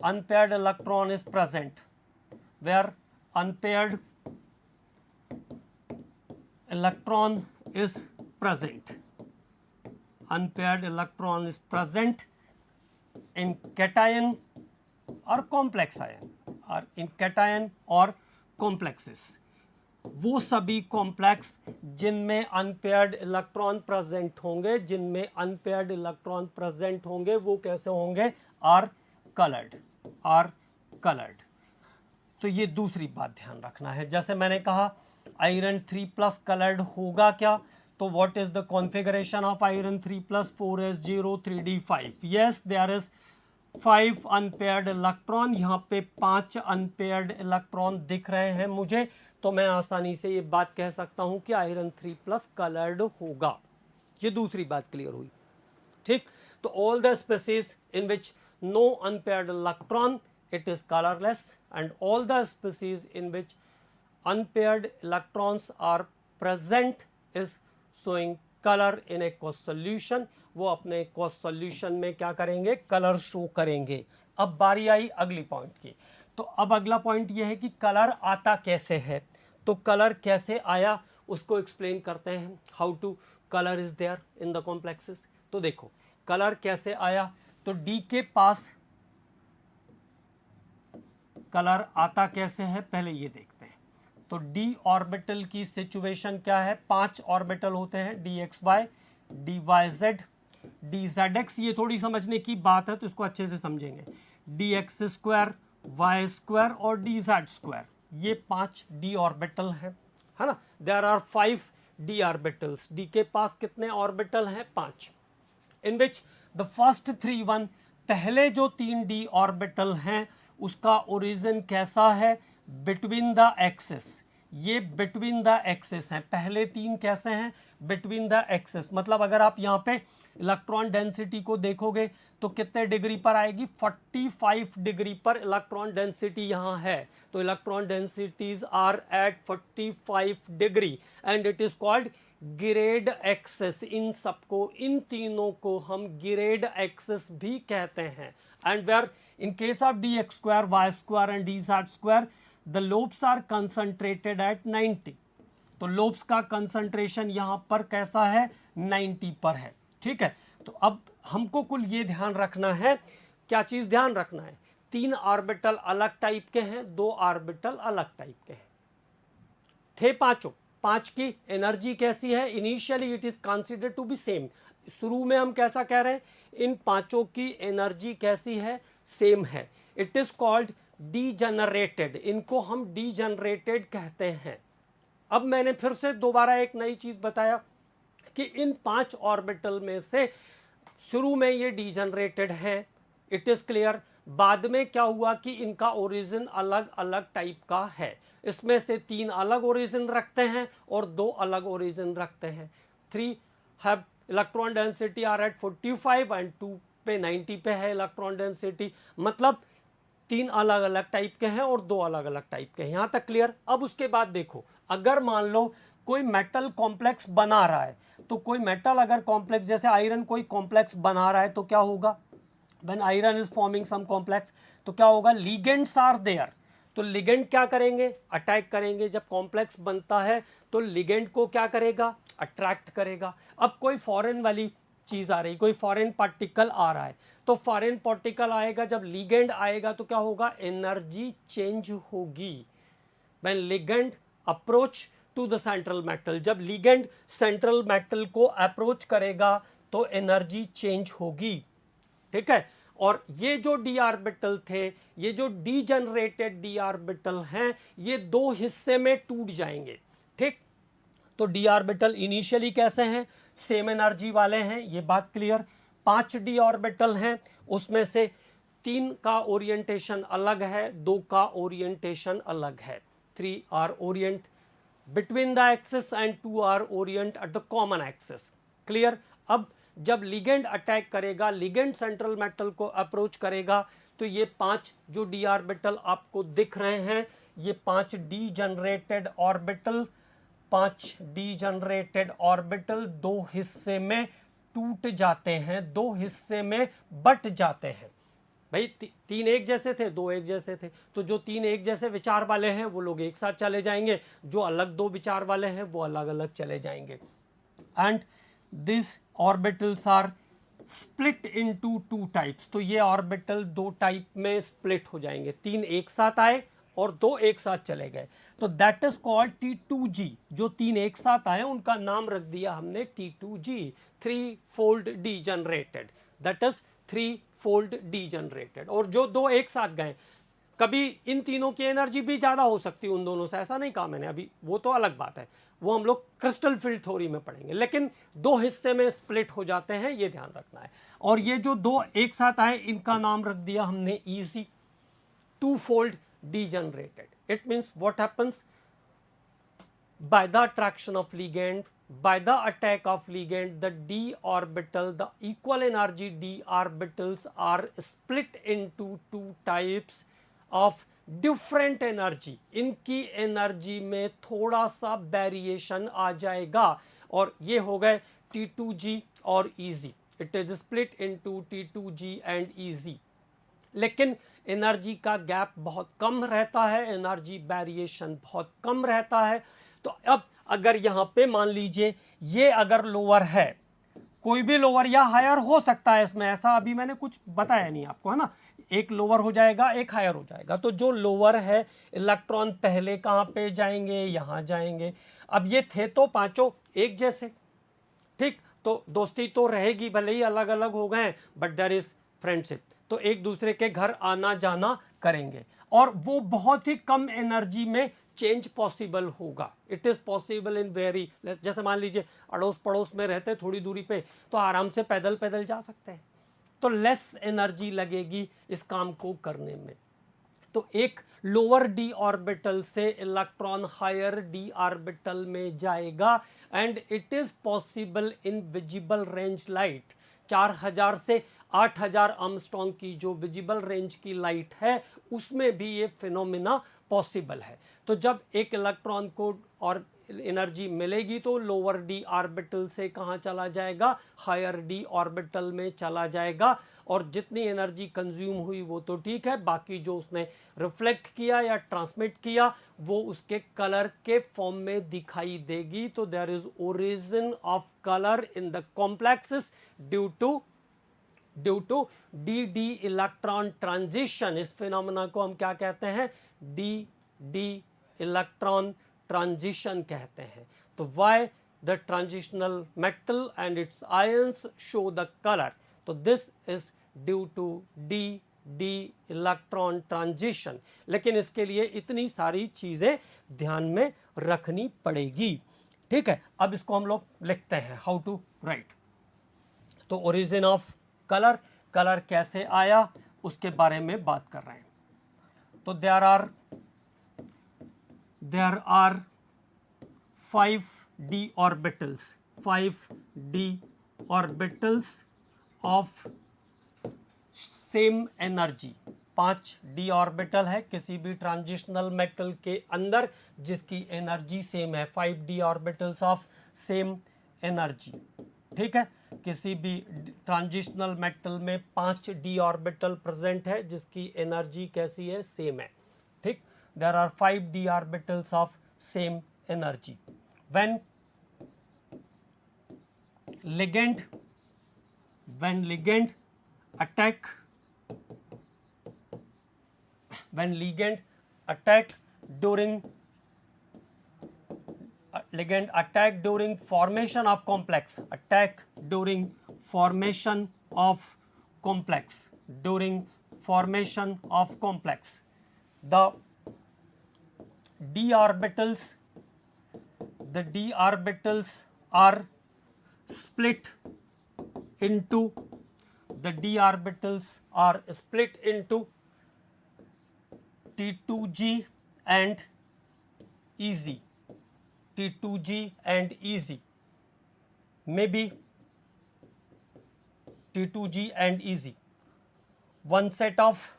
unpaired electron is present, where unpaired electron is present, unpaired electron is present in cation or complex ion, or in cation or complexes। वो सभी कॉम्प्लेक्स जिनमें अनपेयर्ड इलेक्ट्रॉन प्रेजेंट होंगे, जिनमें unpaired electron present होंगे वो कैसे होंगे, are coloured, are coloured. तो ये दूसरी बात ध्यान रखना है। जैसे मैंने कहा आयरन 3+ कलर्ड होगा क्या, तो what is the configuration of iron 3+, 4s03d5। Yes, there is 5 unpaired electron. यहाँ पे 5 अनपेयर्ड इलेक्ट्रॉन दिख रहे हैं मुझे, तो मैं आसानी से ये बात कह सकता हूँ कि आयरन 3+ कलर्ड होगा। ये दूसरी बात क्लियर हुई, ठीक। तो all the species in which no unpaired electron it is colorless, and all the species in which unpaired electrons are present is showing color in aqueous solution। वो अपने aqueous solution में क्या करेंगे, कलर शो करेंगे। अब बारी आई अगली point की। तो अब अगला पॉइंट ये है कि कलर आता कैसे है, तो कलर कैसे आया उसको एक्सप्लेन करते हैं। How to colour is there in the complexes. तो देखो कलर कैसे आया, तो डी के पास कलर आता कैसे है पहले ये देखते हैं। तो डी ऑर्बिटल की सिचुएशन क्या है, 5 ऑर्बिटल होते हैं, dxy, dyz, dzx। ये थोड़ी समझने की बात है तो इसको अच्छे से समझेंगे। dx², y² और dz², ये 5 डी ऑर्बिटल है ना। There are 5 d orbitals. D के पास कितने ऑर्बिटल हैं, 5। इन विच द फर्स्ट 3 1, पहले जो 3 डी ऑर्बिटल हैं उसका ओरिजिन कैसा है, बिटवीन द एक्सिस, ये बिटवीन द एक्सिस हैं, पहले तीन कैसे हैं, बिटवीन द एक्सिस, मतलब अगर आप यहाँ पे इलेक्ट्रॉन डेंसिटी को देखोगे तो कितने डिग्री पर आएगी, 45 डिग्री पर इलेक्ट्रॉन डेंसिटी यहाँ है, तो electron densities are at 45 degree and it is called गिरेड एक्सिस। इन सबको, इन तीनों को हम गिरेड एक्सिस भी कहते हैं। And where in case of d x square y square and d z square the lobes are concentrated at 90, तो लोब्स का कंसंट्रेशन यहां पर कैसा है, 90 पर है। ठीक है, तो अब हमको कुल ये ध्यान रखना है, क्या चीज ध्यान रखना है, 3 ऑर्बिटल अलग टाइप के हैं, 2 ऑर्बिटल अलग टाइप के हैं, थे पांचों, 5 की एनर्जी कैसी है, initially it is considered to be same. शुरू में हम कैसा कह रहे हैं, इन पांचों की एनर्जी कैसी है, सेम है। इट इज कॉल्ड डीजनरेटेड, इनको हम डीजनरेटेड कहते हैं। अब मैंने फिर से दोबारा एक नई चीज बताया कि इन 5 ऑर्बिटल में से शुरू में ये डीजनरेटेड है, इट इज क्लियर। बाद में क्या हुआ कि इनका ओरिजिन अलग अलग टाइप का है, इसमें से 3 अलग ओरिजिन रखते हैं और 2 अलग ओरिजिन रखते हैं। 3 have electron density are at 45 and 2 पे 90 पे है इलेक्ट्रॉन डेंसिटी, मतलब 3 अलग अलग टाइप के हैं और 2 अलग अलग टाइप के हैं। यहां तक क्लियर। अब उसके बाद देखो, अगर मान लो कोई मेटल कॉम्प्लेक्स बना रहा है, तो कोई मेटल अगर कॉम्प्लेक्स, जैसे आयरन कोई कॉम्प्लेक्स बना रहा है, तो क्या होगा, when iron is forming some complex, तो क्या होगा, लिगेंड्स आर देयर, तो लिगेंड क्या करेंगे, अटैक करेंगे। जब कॉम्प्लेक्स बनता है तो लिगेंड को क्या करेगा, अट्रैक्ट करेगा। अब कोई फॉरेन वाली चीज आ रही, कोई फॉरेन पार्टिकल आ रहा है, तो फॉरेन पार्टिकल आएगा, जब लिगेंड आएगा तो क्या होगा, एनर्जी चेंज होगी। When ligand approach to the central metal, जब लिगेंड सेंट्रल मेटल को अप्रोच करेगा तो एनर्जी चेंज होगी। ठीक है, और ये जो डी ऑर्बिटल थे, ये जो डीजनरेटेड डी ऑर्बिटल हैं, ये 2 हिस्से में टूट जाएंगे। ठीक, तो डी ऑर्बिटल इनिशियली कैसे हैं, सेम एनर्जी वाले हैं, ये बात क्लियर। 5 डी ऑर्बिटल हैं, उसमें से 3 का ओरिएंटेशन अलग है, 2 का ओरिएंटेशन अलग है। 3 are orient between the axis and 2 are orient at the common axis. Clear. अब जब लिगेंड अटैक करेगा, लिगेंड सेंट्रल मेटल को अप्रोच करेगा, तो ये 5 जो डी ऑर्बिटल आपको दिख रहे हैं, ये 5 डीजनरेटेड ऑर्बिटल, 5 डीजनरेटेड ऑर्बिटल 2 हिस्से में टूट जाते हैं, 2 हिस्से में बट जाते हैं। भाई 3 एक जैसे थे, 2 एक जैसे थे, तो जो 3 एक जैसे विचार वाले हैं वो लोग एक साथ चले जाएंगे, जो अलग 2 विचार वाले हैं वो अलग अलग चले जाएंगे। And this orbitals are split into 2 types, तो ये ऑर्बिटल 2 टाइप में स्प्लिट हो जाएंगे, 3 एक साथ आए और 2 एक साथ चले गए, तो दैट इज कॉल्ड T2G। जो 3 एक साथ आए उनका नाम रख दिया हमने T2G, 3 fold degenerated, that is 3 fold degenerated. और जो 2 एक साथ गए, कभी इन तीनों की एनर्जी भी ज़्यादा हो सकती है उन दोनों से, ऐसा नहीं कहा मैंने अभी, वो तो अलग बात है, वो हम लोग क्रिस्टल फील्ड थ्योरी में पढ़ेंगे, लेकिन 2 हिस्से में स्प्लिट हो जाते हैं, ये ध्यान रखना है। और ये जो 2 एक साथ आए, इनका नाम रख दिया हमने EC, 2 fold degenerated. It means what happens by the attraction of ligand, by the attack of ligand, the d orbital, the equal energy d orbitals are split into 2 types of different energy. इनकी energy में थोड़ा सा variation आ जाएगा, और ये हो गए T2G और EZ. It is split into T2G and EZ. लेकिन एनर्जी का गैप बहुत कम रहता है, एनर्जी वेरिएशन बहुत कम रहता है। तो अब अगर यहाँ पे मान लीजिए ये अगर लोअर है, कोई भी लोअर या हायर हो सकता है इसमें, ऐसा अभी मैंने कुछ बताया नहीं आपको, है ना, एक लोअर हो जाएगा एक हायर हो जाएगा। तो जो लोअर है, इलेक्ट्रॉन पहले कहाँ पे जाएंगे, यहाँ जाएंगे। अब ये थे तो पांचों एक जैसे, ठीक, तो दोस्ती तो रहेगी, भले ही अलग अलग हो गए, बट देयर इज फ्रेंडशिप, तो एक दूसरे के घर आना जाना करेंगे, और वो बहुत ही कम एनर्जी में चेंज पॉसिबल होगा। It is possible in very, जैसे मान लीजिए अड़ोस पड़ोस में रहते थोड़ी दूरी पे, तो आराम से पैदल पैदल जा सकते हैं, तो लेस एनर्जी लगेगी इस काम को करने में। तो एक लोअर डी ऑर्बिटल से इलेक्ट्रॉन हायर डी ऑर्बिटल में जाएगा and it is possible in visible range light. 4000 से 8000 आर्मस्ट्रॉन्ग की जो विजिबल रेंज की लाइट है उसमें भी ये फिनोमिना पॉसिबल है। तो जब एक इलेक्ट्रॉन को और एनर्जी मिलेगी तो लोअर डी ऑर्बिटल से कहाँ चला जाएगा, हायर डी ऑर्बिटल में चला जाएगा, और जितनी एनर्जी कंज्यूम हुई वो तो ठीक है, बाकी जो उसने रिफ्लेक्ट किया या ट्रांसमिट किया वो उसके कलर के फॉर्म में दिखाई देगी। तो there is origin of colour in the complexes due to d electron transition. इस फिनोमेना को हम क्या कहते हैं, डी इलेक्ट्रॉन ट्रांजिशन कहते हैं। तो why the transitional metal and its ions show the colour, तो this is due to d electron transition. लेकिन इसके लिए इतनी सारी चीजें ध्यान में रखनी पड़ेगी, ठीक है। अब इसको हम लोग लिखते हैं, हाउ टू राइट। तो ओरिजिन ऑफ कलर, कलर कैसे आया उसके बारे में बात कर रहे हैं। तो there are 5d orbitals, 5d orbitals of same energy. 5d orbital है किसी भी ट्रांजिशनल मेटल के अंदर जिसकी एनर्जी सेम है, 5d orbitals of same energy, ठीक है। किसी भी ट्रांजिशनल मेटल में 5d ऑर्बिटल प्रेजेंट है जिसकी एनर्जी कैसी है, सेम है, ठीक। There are 5d orbitals of same energy. when ligand attack during formation of complex, the d orbitals are split into T2G and EZ. T2G and EZ. Maybe T2G and EZ. One set of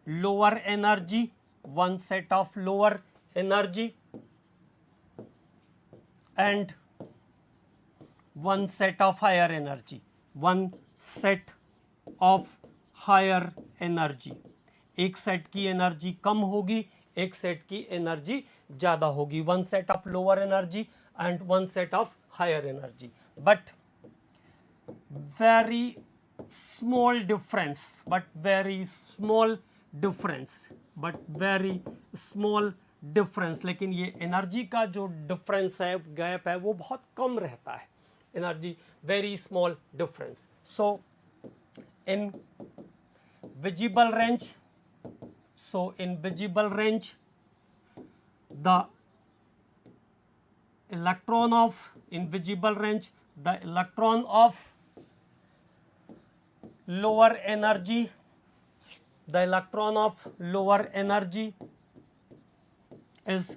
lower energy, one set of lower energy and one set of higher energy, one set of higher energy। एक set की energy कम होगी, एक set की energy ज्यादा होगी, one set of lower energy and one set of higher energy, but very small difference, लेकिन ये energy का जो डिफरेंस है, गैप है, वो बहुत कम रहता है, energy very small difference. So in visible range the electron of lower energy is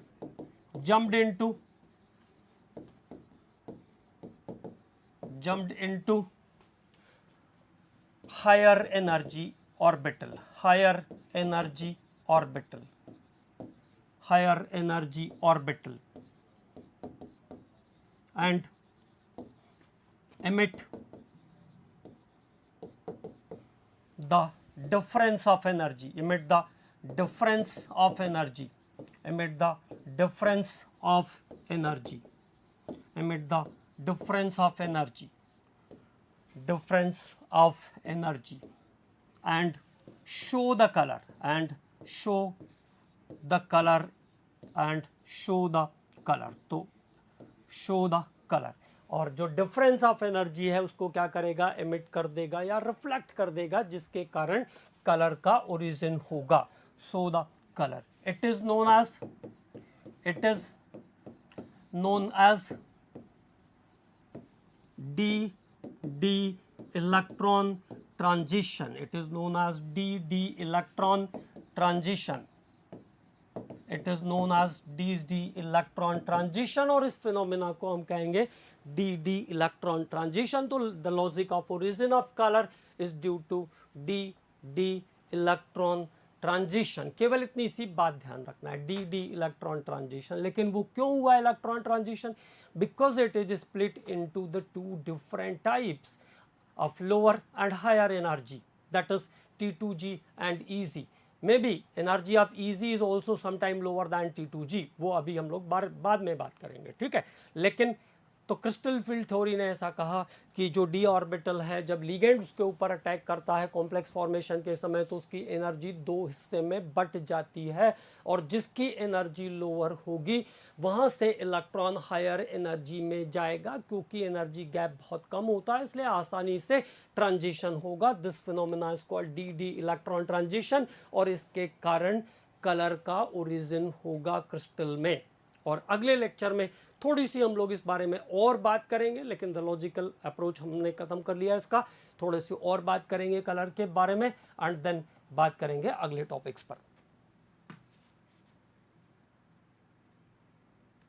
jumped into higher energy orbital, and emit the difference of energy, and show the color, तो show the color, और जो difference of energy है उसको क्या करेगा, emit कर देगा या रिफ्लेक्ट कर देगा, जिसके कारण कलर का ओरिजिन होगा। So the colour, it is known as d electron transition. It is known as d electron transition. It is known as d electron transition, और इस फिनोमेना को हम कहेंगे d electron transition. तो the logic of origin of color is due to d electron transition. केवल इतनी सी बात ध्यान रखना है, डी इलेक्ट्रॉन ट्रांजिशन. लेकिन वो क्यों हुआ electron transition? Because it is split into the two different types of lower and higher energy, that is T2G and EZ. Maybe energy of EZ is also sometime lower than T2G, वो अभी हम लोग बाद में बात करेंगे, ठीक है. लेकिन तो क्रिस्टल फील्ड थ्योरी ने ऐसा कहा कि जो डी ऑर्बिटल है, जब लिगेंड उसके ऊपर अटैक करता है कॉम्प्लेक्स फॉर्मेशन के समय, तो उसकी एनर्जी दो हिस्से में बट जाती है, और जिसकी एनर्जी लोअर होगी वहाँ से इलेक्ट्रॉन हायर एनर्जी में जाएगा, क्योंकि एनर्जी गैप बहुत कम होता है, इसलिए आसानी से ट्रांजिशन होगा. This phenomena is called D electron transition, और इसके कारण कलर का ओरिजिन होगा क्रिस्टल में. और अगले लेक्चर में थोड़ी सी हम लोग इस बारे में और बात करेंगे, लेकिन द लॉजिकल अप्रोच हमने खत्म कर लिया इसका. थोड़ी सी और बात करेंगे कलर के बारे में, एंड देन बात करेंगे अगले टॉपिक्स पर.